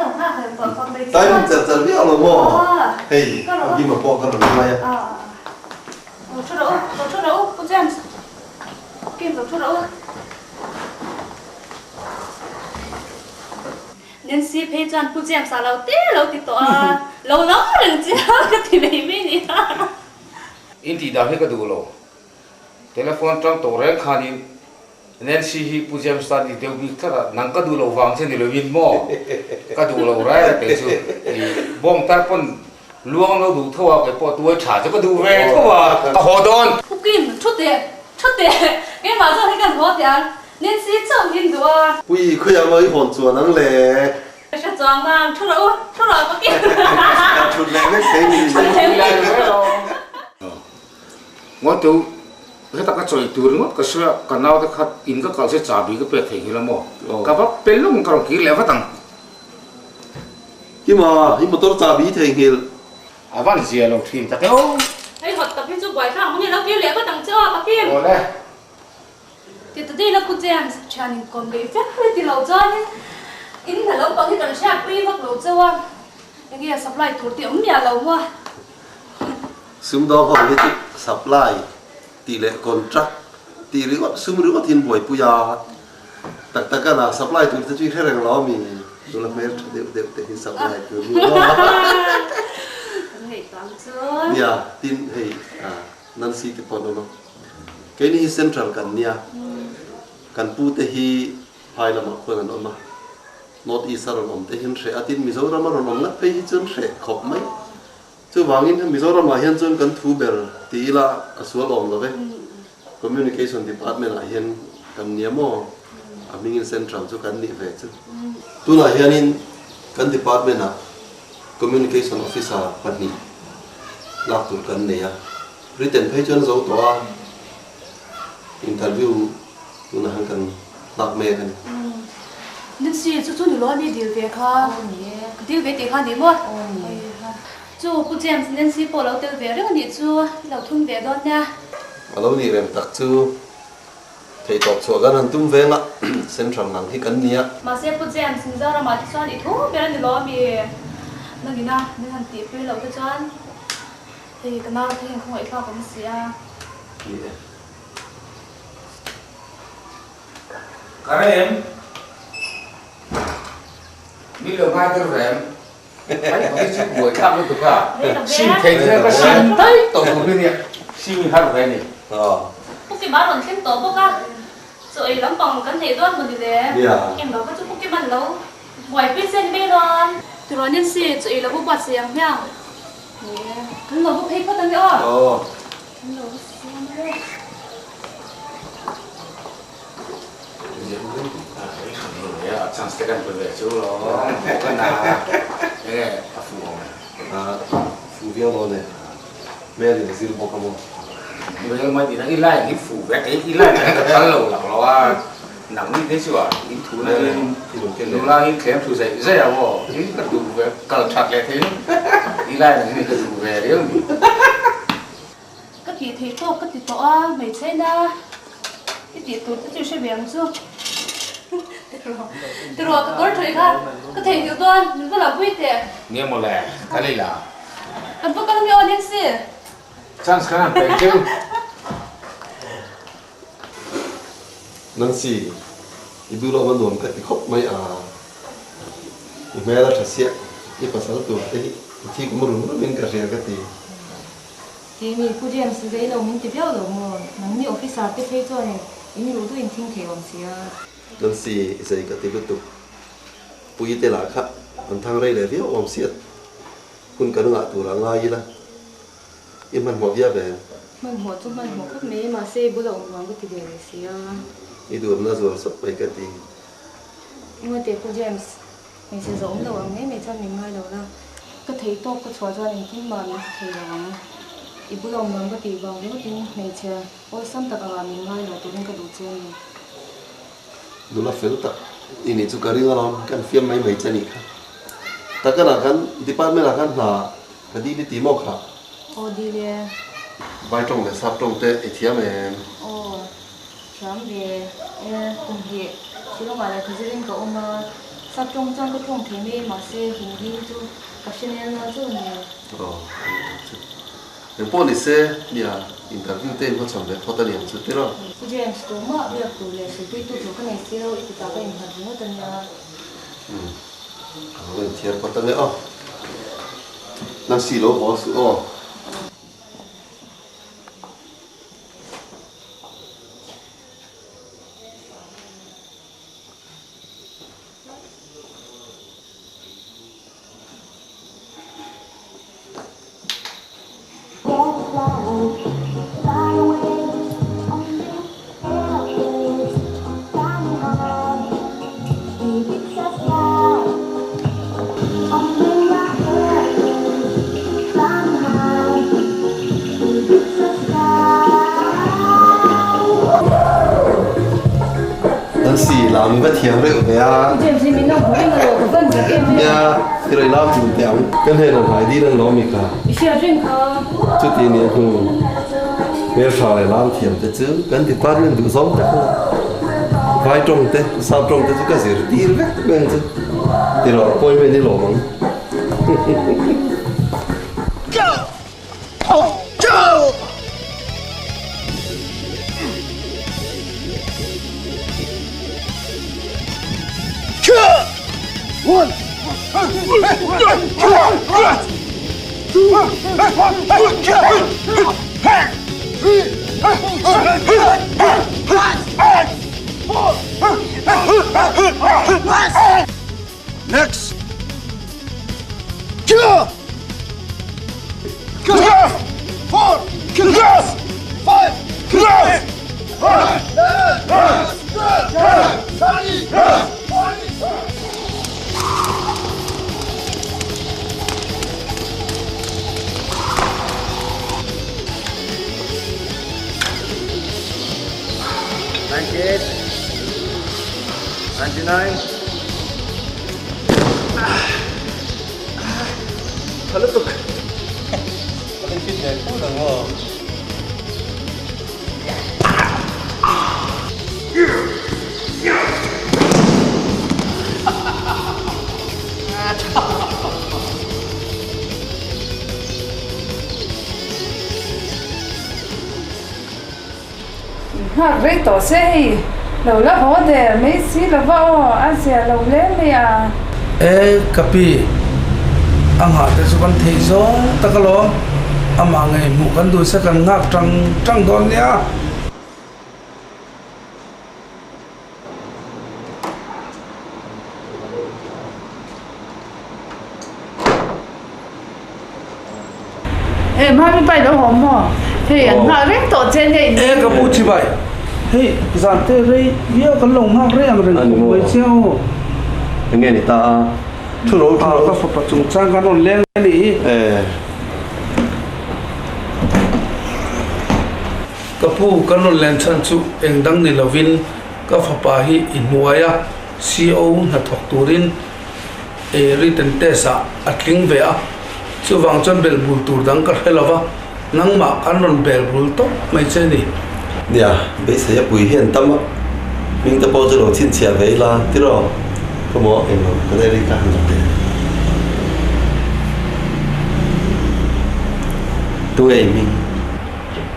ลงค่ะเคยเปิดฟังไปได้มันจะเรียกเราหม้อเฮ้ยกินมาปอกกันหรือไม่อ่ะช่วยเราคุณเจมส์กินช่วยเราเนี่ยสิเพจานคุณเจมส์เราเราติดต่อเราเรื่องจีก็ที่ไม่นี่อินที่ดาวให้ก็ดูโลเทเลโฟนจังตัวแรงขานินเน้นสิฮิปูเจมส์ตาดีเดียวบิกระนังก็ดูโลฟังเช่นเดียววินโม่ก็ดูโลไรแต่สุดบ้องตาปนล้วงเราดูทั่วไปพอตัวฉาจะก็ดูเวทั่วก็หอดอนผู้กินชุดเดะแกมาจะให้กันหัวเดียนเน้นสิเจ้ากินตัวปุ้ยคุยอะไรหอนส่วนนั้นเลยจะจองมาช่วยเราผู้กินชุดแรงไม่เต็มงอตัวให้ตากระจายตัวนึงก็เชื่อกันเอาแต่ขัดอินก็เขาเสียจ่าบีก็เปิดเถียงแล้วมั้งกับว่าเป็นลุงกระโดดกี่แล้วก็ตั้งที่มาตัวจ่าบีเถียงหิลวันเสียลงทีมแต่เดี๋ยวไอ้หดแต่พี่จุ๊บไหวข้างมึงเนี่ยเรากี่แล้วก็ตั้งเจ้าปักกิ่งโอ้เลยที่ตัวนี้เราคุณเจมส์ชานิคอมเลยแฟร์ที่เราจ้าเนี่ยอินแต่เราตอนที่ตอนแรกพี่ก็เราเจ้าว่าอย่างเงี้ยสับไล่ถั่วเตี๋ยวเนี่ยเราว่าซึมดอกหอมที่สับไล่ตีเล็กคนจักตีหรือว่าซึมหรือว่าทิ้งบ่อยปุยาแต่ก็น่ะสับไล่ตัวที่ช่วยให้แรงล้อมีดูแลเมร์เดี๋ยวที่สับไล่ตัวนี้เนี่ยทิ้งให้นั่นสิที่ปนเราแค่นี้เซ็นทรัลกันเนี่ยกันพูดที่ภายละมาคนกันออกมาNorth East เราหนุ่มแต่เห็นเสียอาทิตย์มิโซรามาเราหนุ่มนักไปจนเสียขบไหมจู่วางินมิโซรามาเห็นจนกันทูเบลตีละสวลอมเลย Communication Department เห็นกันเนียโมมิงินเซ็นทรัลจู่กันนี่เวชตัวน่ะเห็นอินกัน Department นะ Communication Officer ปัจจุบันลักตุลกันเนี่ยริเตนไปจนเราตัวอินเทอร์วิวตัวน่ะกันลักเมย์กันนั่นสิจู่ๆหนูร้อนนี่เดียวเวค่ะเดียวเวตีค่ะดีมั้งจู่ผู้เจมส์นั่นสิพอเราเดียวเวเรื่องนี้จู่เราทุ่มเวดอนเนี่ยเรานี่เรื่องตักจู่ที่ตกชัวกันนั่นทุ่มเวงละเซ็นทรัลนั่งที่กันเนี่ยมาเสียผู้เจมส์จะเรามาที่ชวนอีกทุ่มเวนั่นร้อนมีนั่นกินนะนั่นตีไปเราที่ชวนที่กันน่าที่คงไอ้ข้าวของเสียกระเร็มมีเรื่องอะไรกันแรมไอ้คนที่ชื่อบุ๋ยข้ามรู้ตัวค่ะชิมเทนเนี่ยก็ชิมได้ตัวคนนี้ชิมมีฮาร์ดแวร์นี่พวกที่บ้านหลังเข้มโตพวกก็สวยล้ำปองกันเทด้วยมันดีเลยเอ็มเราก็จะพวกที่บ้านเราไหวพิเศษไม่ร้อนแต่ร้อนยันสิสวยเราพวกบาดเสียงเนี่ยกันเราพวกเพชรก็ตั้งเยอะกันเราเสียงเลยchance tekan berlecu loh, bukan ini afu afu dia loh nih, meri hasil bok kamu, người mà thì nó ilai cái phủ vẽ cái ilai cái thằng lẩu lẩu là nắng như thế chứ à cái thú này lúc là cái kém thú dậy dễ à bỏ cái đủ về cờ chặt lại thế ilai là cái đủ về đấy cái gì thì to cái gì to mày xem na cái gì tôi sẽ chơi biển chưa từ rồi cái con chơi khác cái thằng nhiều tuần nó là vui thế nghe một lẻ cái này là anh có con nhau nên gì chance cái nào phải chứ Nancy ibu lo mandom ka khop mai a imela thasia I pasal tu te thi kumurun min ka ria ka ti thì mình phụ em xử lý đâu mình tiếp theo đâu mà nắng nhiều office tiếp theo cho này mìnhรู้ตัวเองทิ้งเขียวเสีย Nancy isai ka ti tu pui te la kha an thang rai le vi om siat kun ka nga tu ra nga yi la iman mo via be มันหัวจุ่มมันหัวกับเมย์มาเซ่บุหรี่มันก็ติดเลยเสีย I du na zor sap pai ka ti 因为对phụ em mình sẽ giống đâu anh ấy mình cho mình ngay đầu là cái thấy tốt cái chó cho mình cũng mà mình thấy là ít buổi ông nó cái tiệm vàng nó cái mình sẽ ôi sắm tất cả mình ngay đầu tụi mình cái đồ chơi du la fel ta ini chu ka ringa ron kan fiam mai mai chani kha ta kana kan department la kan na ka di ni ti mo kha ô đi về vai trong le sap trong te ethiam em ô chấm về cùng hệ chỉ lúc mà là cái gì có ông sắp trong cái thùng thế này mà sẽ hình như chú các sinh viên nó chú nhiều Yang pun ise dia interview te ko cham le thota ni chu te ro phụ em số mà việc tụ lệ sự tuy tụ cái này xíu đâu ít ta cái interview nó tên là volunteer ko ta le o na si lo ho su o làm cái thiền đấy về à nha thì rồi làm chủ tiệm cái này là phải đi đang lo mi cả chút tiền này cũng về sau này làm thiền thế chứ cái thì phát lên được sống chắc vài trong thế sao trong thế chứ cái gì đi vét bên chứ thì rồi coi bên đi lo mắng Next. Kill. Kill. 4. Kill. 5. Kill. $98, $99. Halutok. Paling fit ya, kau dah mau. Rei to sei lo la ho de me si lo va asia lo le me a Kapi ang ha te suban thei zo takalo ama ngai mu kan du sa kan ngak trăng don nia ma mi pai lo ho mo thì ngak rei to chen nei ka pu chi bai hey zan te rei bia kan long ngak rei ang ren ko cheo Nghe người ta thu lỗ ka fa chung chang kan on leng ni kapu kanon len chan chu engdang ni lovin ka phapa hi inuaya CO na thok turin written test a atling ve a chu wang chon bel bul tur dang ka helova nang ma kanon bel bul to mai che ni ya be se ya pui hian tam mình ta bao giờ đầu tiên chia về là tí rồi có mỏ em có đây đi cả hàng tập tụi mình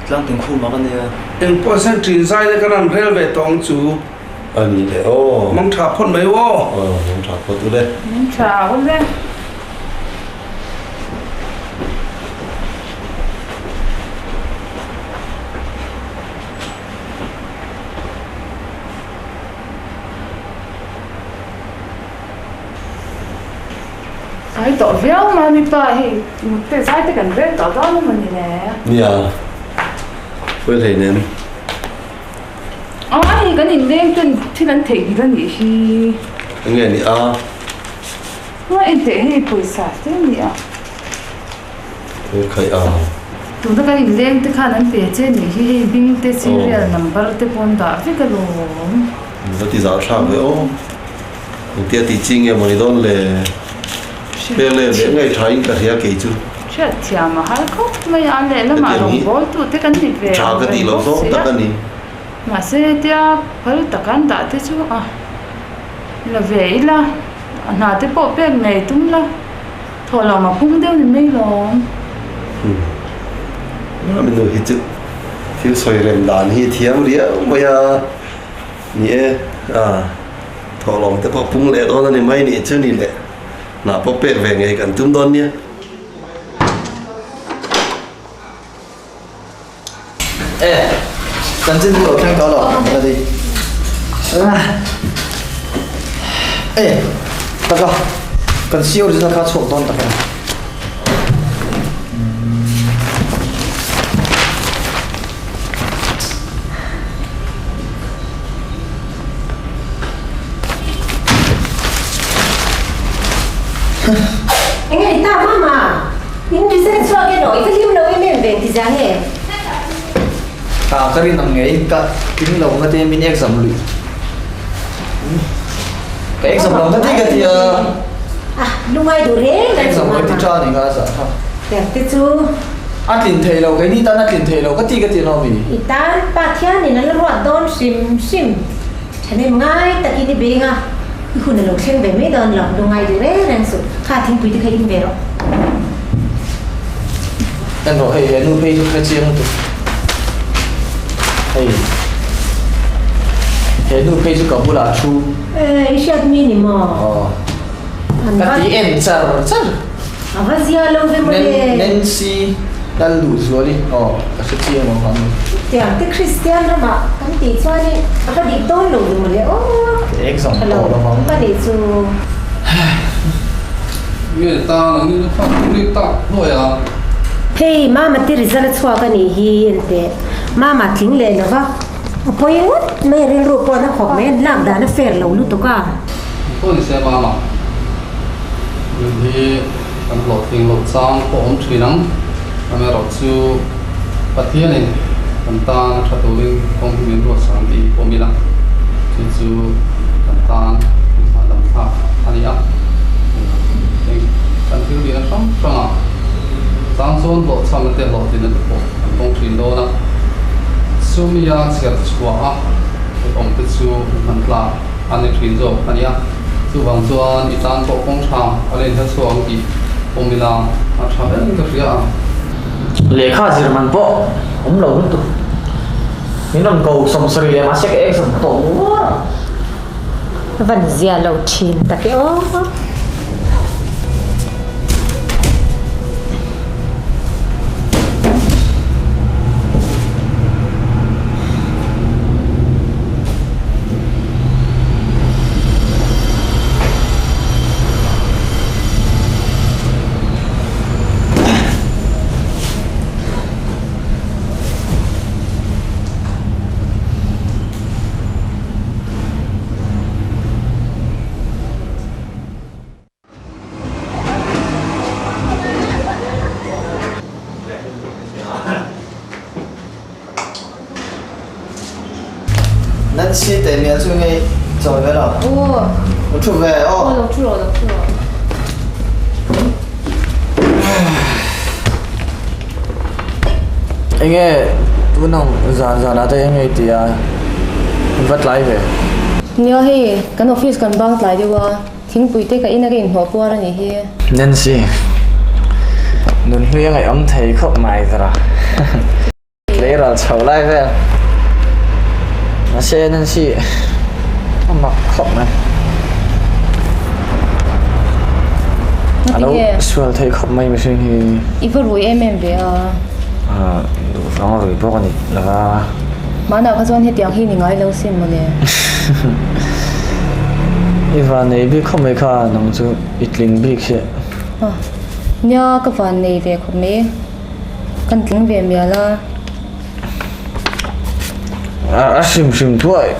lang tiếng khu mà cái này em có sang truyền sai cái làm rel về tông chú anh đấy ô mong thả phun mấy vô mong thả phun tụi đây mong thả phun đây ai tỏ véo mà mi pa hi te sai te kan véo tỏ đó mà nè ya quên thầy nên ai cái nhìn đen trên trên anh thấy cái gì hi nghe đi à em thấy hi bùi sa thế nhỉ khởi à tụi nó cái nhìn đen te khá anh thấy trên nhỉ hi bing te serial number te pon da phải cái luôn nó thì giáo sao vậy ô tiệt thì chính em mới đón lệ bây giờ lệ ngày trái cả thế kỹ chứ chết chả mà hay không mấy anh lệ nó mà đồng bố tụi te cái gì về chả cái gì lâu số tất cả đi mà xe tia phải tất cả đã thế chứ à là về là nào thế bộ bên này tung là thôi là mà cũng đeo thì mấy rồi mình nói hết chứ thiếu soi rèm đàn hi thiam đi bây giờ nhỉ à thôi lòng thế bộ phung lệ đó là nên mấy nị chứ nị lệ nào bộ bể về ngày cần tung đón nhé ê cần chân bộ trang cao lọ là gì ê ta có cần siêu thì ta khá sổ tôn ta phải anh ấy ta mà những đứa sẽ cho cái nỗi cái liêm nỗi em về thì giá hè cái nằm ngay cả tính lâu cái tên mình exam lụi cái exam lâu cái cái thì à lúc ai đủ thế exam cái thì cho nên là sao đẹp thế chú anh tin thầy lâu cái ní ta tin thầy lâu cái thì nó bị itan pathian ni nan lo don sim thane ngai ta ki ni benga hun lo khen be me don lo do ngai de ren su kha thing pui de khai in vero anh rồi hey nu pay cho cái chiang tu hey nu pay cho cả bula chu ishat minimo cái tí em char avazia lo ve mo de Nancy dan lu rồi đi cái chiang nó không tiang te Christian ra ma kan ti chwa ni aka di ton lo mo le exam hello ka ni chu người ta là người phát đi tắc thôi à hey mama ti result chwa ka ni hi ente mama thing le na va poi ngot me rin ru po na khop me lam da na fer lo lu to ka tôi sẽ ba mà thì anh lột tiền lột sang của ông thủy nắng anh lột siêu bắt thiên này anh ta thật đầu linh công viên ruột sáng thì của mình là thì siêu anh ta mà làm sao anh đi á anh thiếu đi nó sống à sáng sớm lột sang cái tiền lột thì nó được anh công thủy đó là siêu mi ya sẽ chua á ông tự siêu anh là anh thủy rồi anh đi á siêu vàng chuan itan bộ công厂anh lên hết số ông thì ông mình làm anh chả biết cái gì à lệ khá gì mà bộ ông lâu nữa tụ những lần cầu sòng sợi lệ mà sẽ cái exam tổ vẫn zia lo chin ta ke o Nancy te mi chu ngai choi ve lo. Lo thu ve o. Lo thu rồi. Anh nghe tu nong zan ate anh nghe tia vật lại về. Nhớ hi kan office kan bang lại đi qua. Thing pui te ka ina rin ho kwa ra ni hi. Nancy. Nun hui ngai om thei khop mai ra. Lấy rồi chầu lại về. Nó xe Nancy. Mặc khop này. Alo, sual thei khop mai mà xin hi. Ifa rui em về à. Phóng rồi bố con là mà nào có chuyện hết tiếng hi thì ngay lâu xem mà nè. Ivan này biết không mấy cả nông chú ít linh biết chứ. Nhớ cái phần này về không mấy, cần tiếng về mía là. Sim thôi.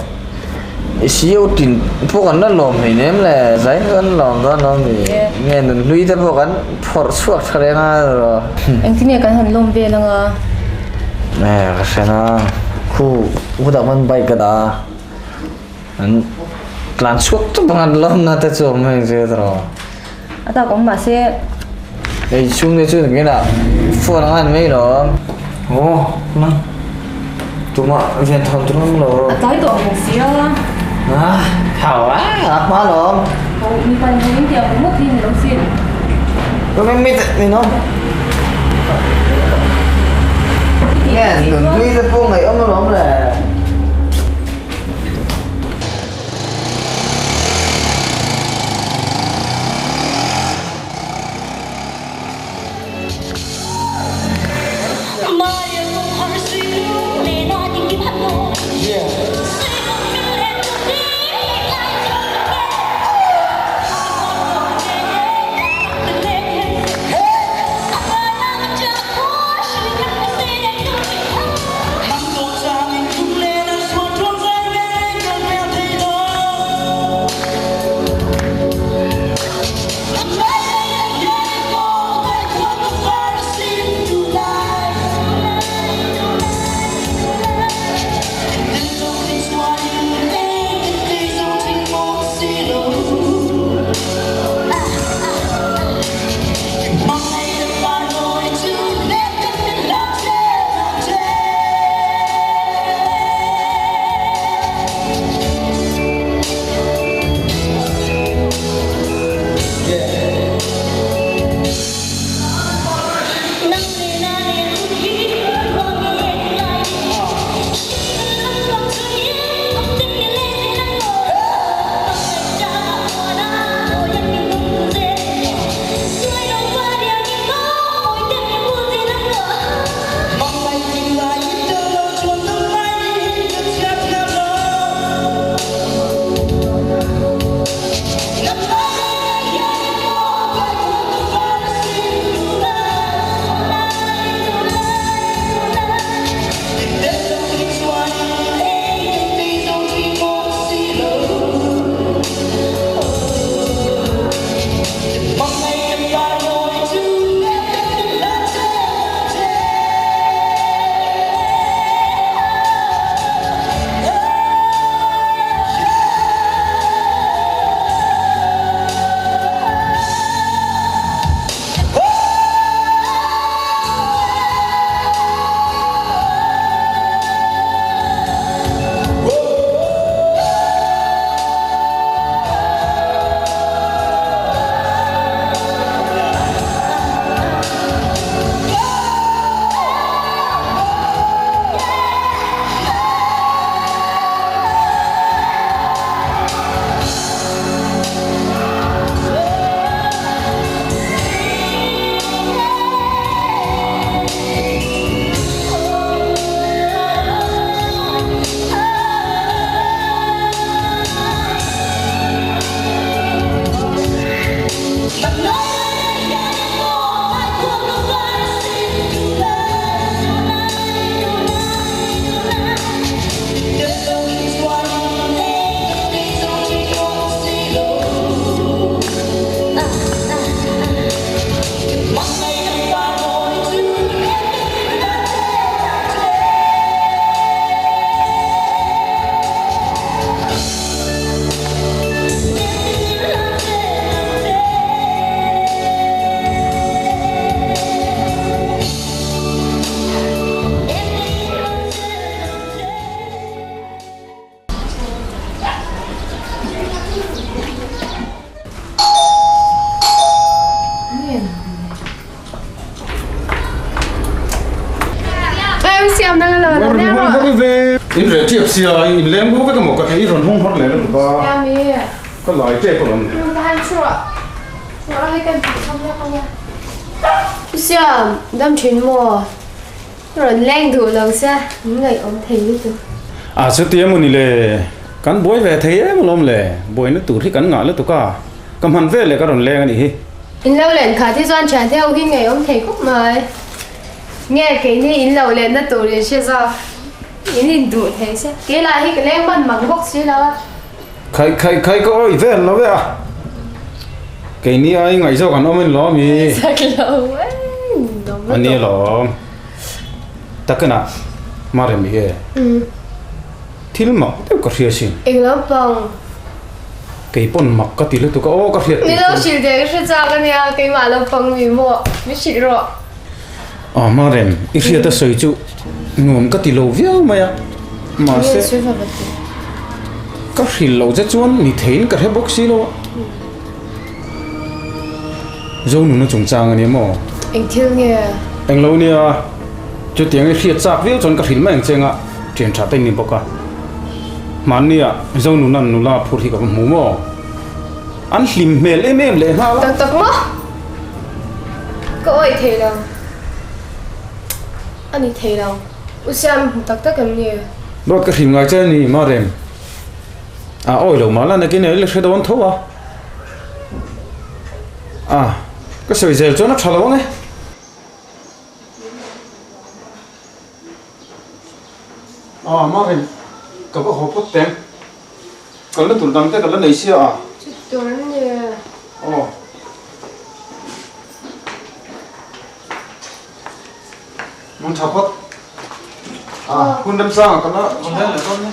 Siêu tin bố con nó làm gì ném là giải con làm đó nó gì nghe nên lui tới bố con phật suốt thế nào rồi. Anh tin cái hắn làm về là ngà. Nè cái xe nó khu đào man bay cái đó. Anh làm suốt cho bạn làm na tới chỗ mình chơi rồi. Ta cũng mà sẽ. Cái chung này chứ cái nào phun ăn mấy đó. Ồ, mà tụi mà viên thằng tụi nó rồi. Tới tổ một xíu. Hảo quá, lạc má lắm. Mi phần những điều cũng mất đi rồi đâu xin. Rồi mình nó. Nghe, đừng đi ra phố ngày ôm nó lắm là. xia in lem bu với cái một cái ron hung hot lệ đó ba ya mi có loại trẻ của mình nhưng ta hay chua chua hay cần phải không nhá không nhá xem đâm chuyện mò rồi lên thủ lần xe những ngày ông thầy lúc đó à số tiền mình lệ cán bối về thấy em lom lệ bối nó tụt thì cán ngã lắm tụi cả cầm hẳn về lệ cái đòn lệ này in lâu lên khá thì doan trả theo khi ngày ông thầy cúc mà nghe cái này in lâu lên nó tụt để xe sao in tụt thế xe cái lại cái lên bắt mắng bốc xí đâu khai có ơi về nó về à cái này ai ngày sau còn ông mình lo mi thật lâu ấy anh ấy lo ta cái nào mà làm gì thì mà đâu có gì xin anh lắm bằng cái bọn mặc cái tiền tụi có cái gì mi đâu chịu được sẽ sao cái này cái mà lắm bằng mi mua mi chịu rồi mà làm ít khi ta soi chú ngom cái tiền lâu véo mà sẽ cái gì lâu rất chuan mi thấy cái hết bốc xí luôn dâu nó trồng trang anh em mà anh thương nghe anh lâu nè cho tiếng cái khiết sạc viết chọn cái hình mà anh xem ạ chuyển trả tên niệm bọc à mà nè dâu nó là phụ thì có mũ mỏ anh lim mềm em lệ ha tật tật mất có ai thấy đâu anh ấy thấy đâu xem tật tật cái gì đó cái hình ngay trên này mà rèm à ôi đâu mà là cái này là sẽ đâu anh thấu à cái sợi dây cho nó chả lâu này mà rèm cái hộp có tem cái nó tụt đằng cái nó này xia à tụi nó như muốn chọc hết hun đâm sang cái nó con đây là con đấy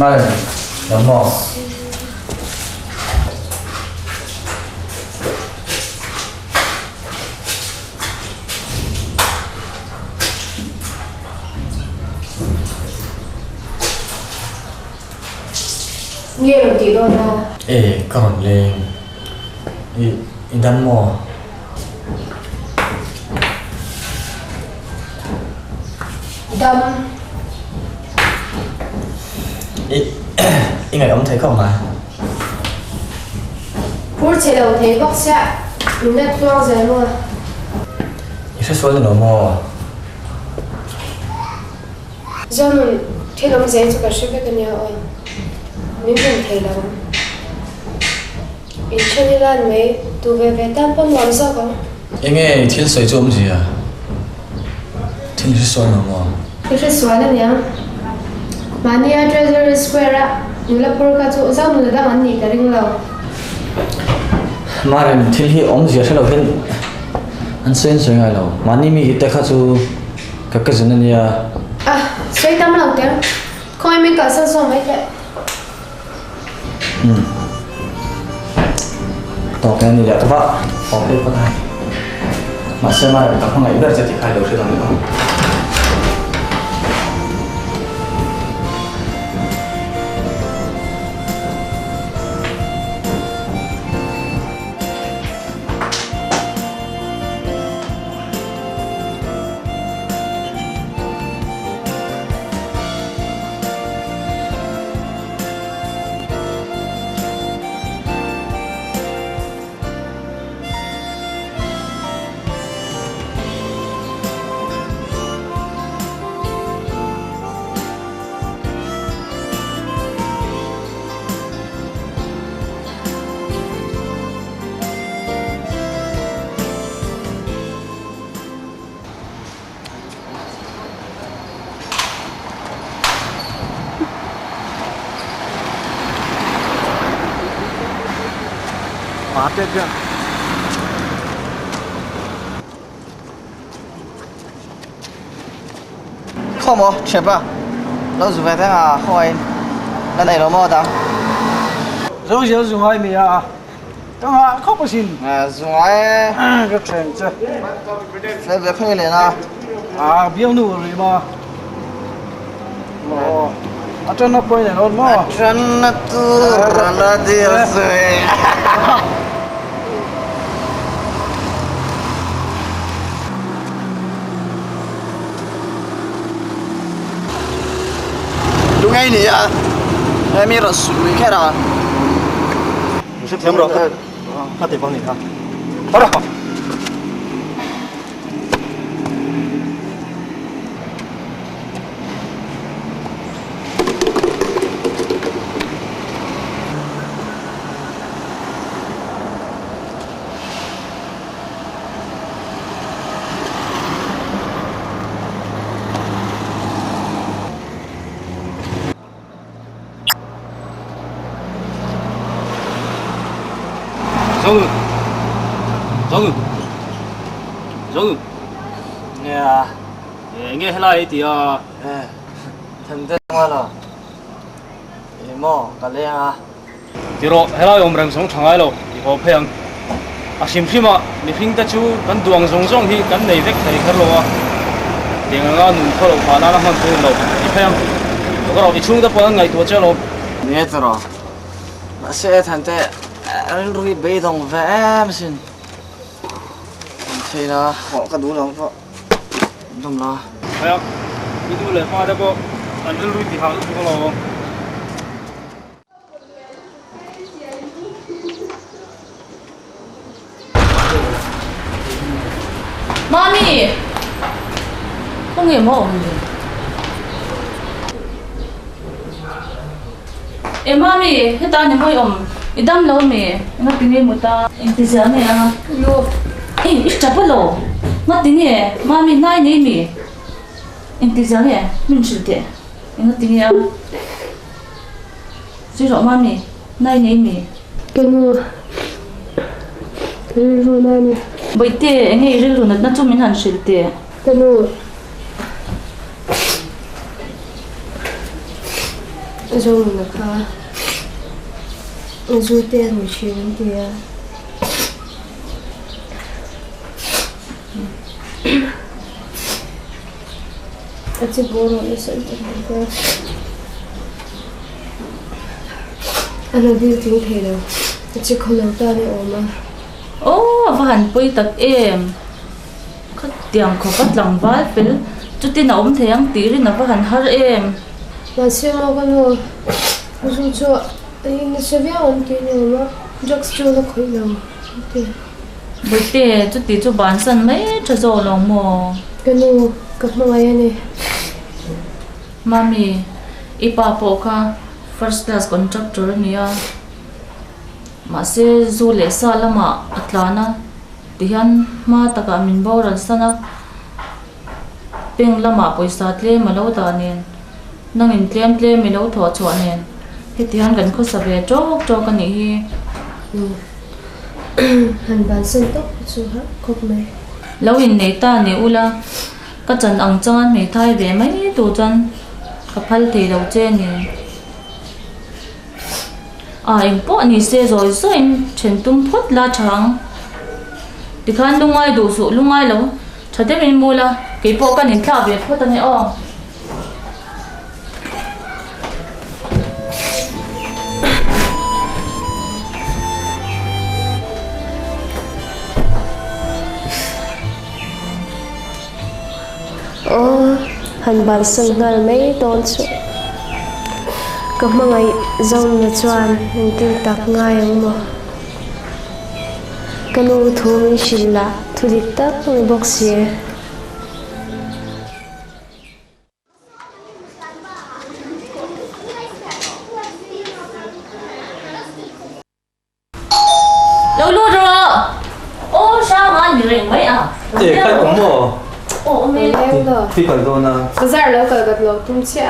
Này, đóng mỏ. nghe được tí thôi ra Ê, còn lên. Đóng mỏ. đâm Ý ngày ông thấy không mà phút chế đầu thấy bóc xạ mình đã toang rồi luôn Ý sẽ xóa cho nó mò do mình thế lắm dễ cho cả sự cái nhà ơi mình không thấy đâu ít cho nên là mấy tụ về tam phân làm sao không Ý nghe thiên sợi trộm gì à Thiên sẽ xóa nó mò cái sự xóa là nhá Mania Treasury Square á nhưng là porca chỗ sao mình đã ăn nhỉ cái rừng lâu mà em thiên hi ông gì sẽ đâu hiện anh xuyên xuyên ngay đâu mà ni mi hít khá chú cái gì này à xoay tâm lòng tiếng coi mình cả sơ sơ mấy cái tao cái này là các bạn có cái có thay mà xem mà các không ngày biết sẽ thì khai đầu sẽ làm được không Mate kya. Không có, chef à. Lâu rồi về thế à, hỏi. Lần này nó mò tao. Rồi giờ dùng ai mì à? Tao hạ không có xin. Dùng ai? Cái chuyện chứ. Phải về phải lên à. Biếng nụ rồi mà. Ở trên nó quay này nó mò. Trên nó tu là đi rồi. Đúng ngay nè à. Em mi rồi sụt mình cái nào. Thêm rồi. Phát tiền bằng gì hả? Bắt đầu. Rồi. Nè, nghe lại thì Thân thế mà là. Mò, cái này à. thì rồi lại ông đang sống chẳng ai đâu, thì có phải xem phim mà, mình phim ta chú cái đường rong thì cái này vết thấy cái rồi, thì người ta nung khâu phá nó làm thế rồi, thì phải cái rồi chúng ta phải ngày tuổi chơi rồi. Nè rồi. Mà sẽ thân thế, anh rui bê đồng vẽ mà xin. Thì là họ có đủ lòng đó. Đúng là. Phải không? Ví dụ là pha đó có anh rui thì họ cũng có lo. Mommy, không hiểu mà ổn gì. Em mommy, hết ta nhầm hơi ổn. Idam lâu mẹ, ngắt tiếng nghe một ta. Em thấy sao nè à? Lo. Ê, ít chả bao lâu. Ngắt tiếng nghe, mommy nai nấy mẹ. Em thấy sao nè, mình chịu thế. Em ngắt tiếng nghe à? Suy rõ mommy, nai nấy mẹ. Cái nu. Cái nu nai nè. Bởi thế, anh ấy rêu rồi nó cho mình hẳn chịu thế. Cái nu. Rồi là cả. Rồi tiền một chuyện thì It's a board on the center. Anh đi tiếng thế đâu. It's a color ta đi ôm Ô, và hẳn bơi tật em. Khất tiệm khó bắt lòng vát phê. Chút tin ống thế ăn tí rồi nó và hẳn hả em. Mà xem mà con hồ. Dù cho anh sẽ biết ôm kia nhiều mà. Drugs cho nó khỏi lòng. Bởi thế, chút tí cho bán sân mấy cho dồ lòng mồ. Cái nu, các mga yan eh. Mami, ipapo ka first class contractor niya. Mase zu le sa lama atlana. Tihan ma taka min boran sana. Ping lama poisa tle malo ta nen. Nang in tle milo tho chwa nen. Hetihan gan ko sabe chok ani hi. Han ban sen tok chu ha kok me. Lawin nei ta ne ula. Ka chan ang changan me thai ve mai tu chan. Ka phal the đâu che ni. Em po ni se rồi so em chen tum phot la chang. Dikhan lungai du su lungai lo. Chate min mula ke po kan in tha ve phot ani o. Han ban sen ngal mấy ton chu. Các mga zong na chuan hin tin tak ngai ang mo. Kanu thu min shilla thu dik tak ng box ye. Lâu luôn rồi. Ô sao mà anh rình mấy à? Để khai ống mồ. Ồ mẹ Em đó. Phi phải rồi nè. Cái giờ lâu cái gật lâu tung chia.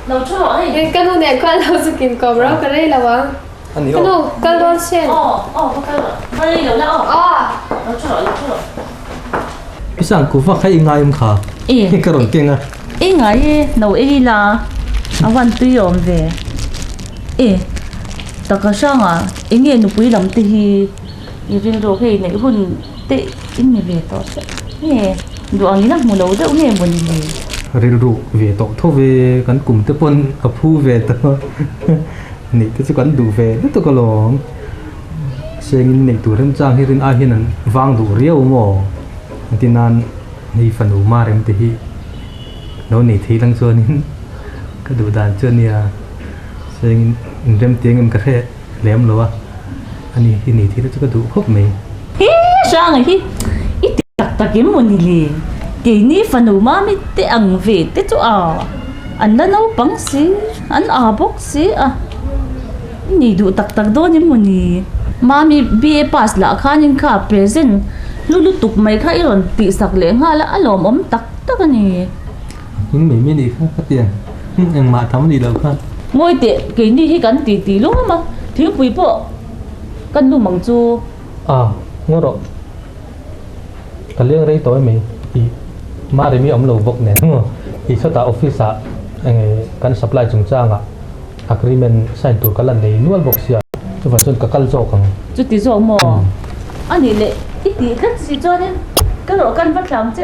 Lâu cho rồi. Cái nu này quan lâu sự kiện cầm rau cái đây là vâng. anh đi Hello, Kalon Sen. Có cái rồi. Đây lâu lâu. Nó chút rồi. Isang ku fa khai ngai khá. Cái rồi tiếng à. Ngai nấu là awan tu yom về. Ta ka sang à, nghe nụ quý lắm thì riêng rồi cái này hun tệ nghe về to sẽ. Nghe đồ ăn nắp một lâu đó nghe buồn gì. Riru về to thôi về kan cùng te pon apu về to. Nị te kan du về đó to kalong. Sengin nei tu rem chang hirin a hinan wang du riau mo. Tinan hi fanu marem te hi. No ni thi lang chuan in ka du dan chuan nia. Sengin rem tiang em ka khe lem lo a. Ani hi ni thi chu ka du khop me. Sang hi. Ít tak im mo ni li. Cái ni fanu ma mi te ang ve te chu a. An la nau pang si, an a bok si a. Ni du tak do ni mo ni. Mami BA pass la khanin kha present lulu tuk mai kha iron ti sak le nga la alom om tak ani Những mi ni kha ka tia ang ma tham ni lo kha ngoi te ke ni hi kan ti lo ma thing pui po kan lu mang chu ngoro kaliang rei toy me i ma re mi om lo vok ne ngo i sota office a ang kan supply chung changa agreement sign tur kalan nei nual vok sia chu va chon ka kal zo kang chu ti zo mo ani le iti khat si cho nên cái độ căn phát làm chứ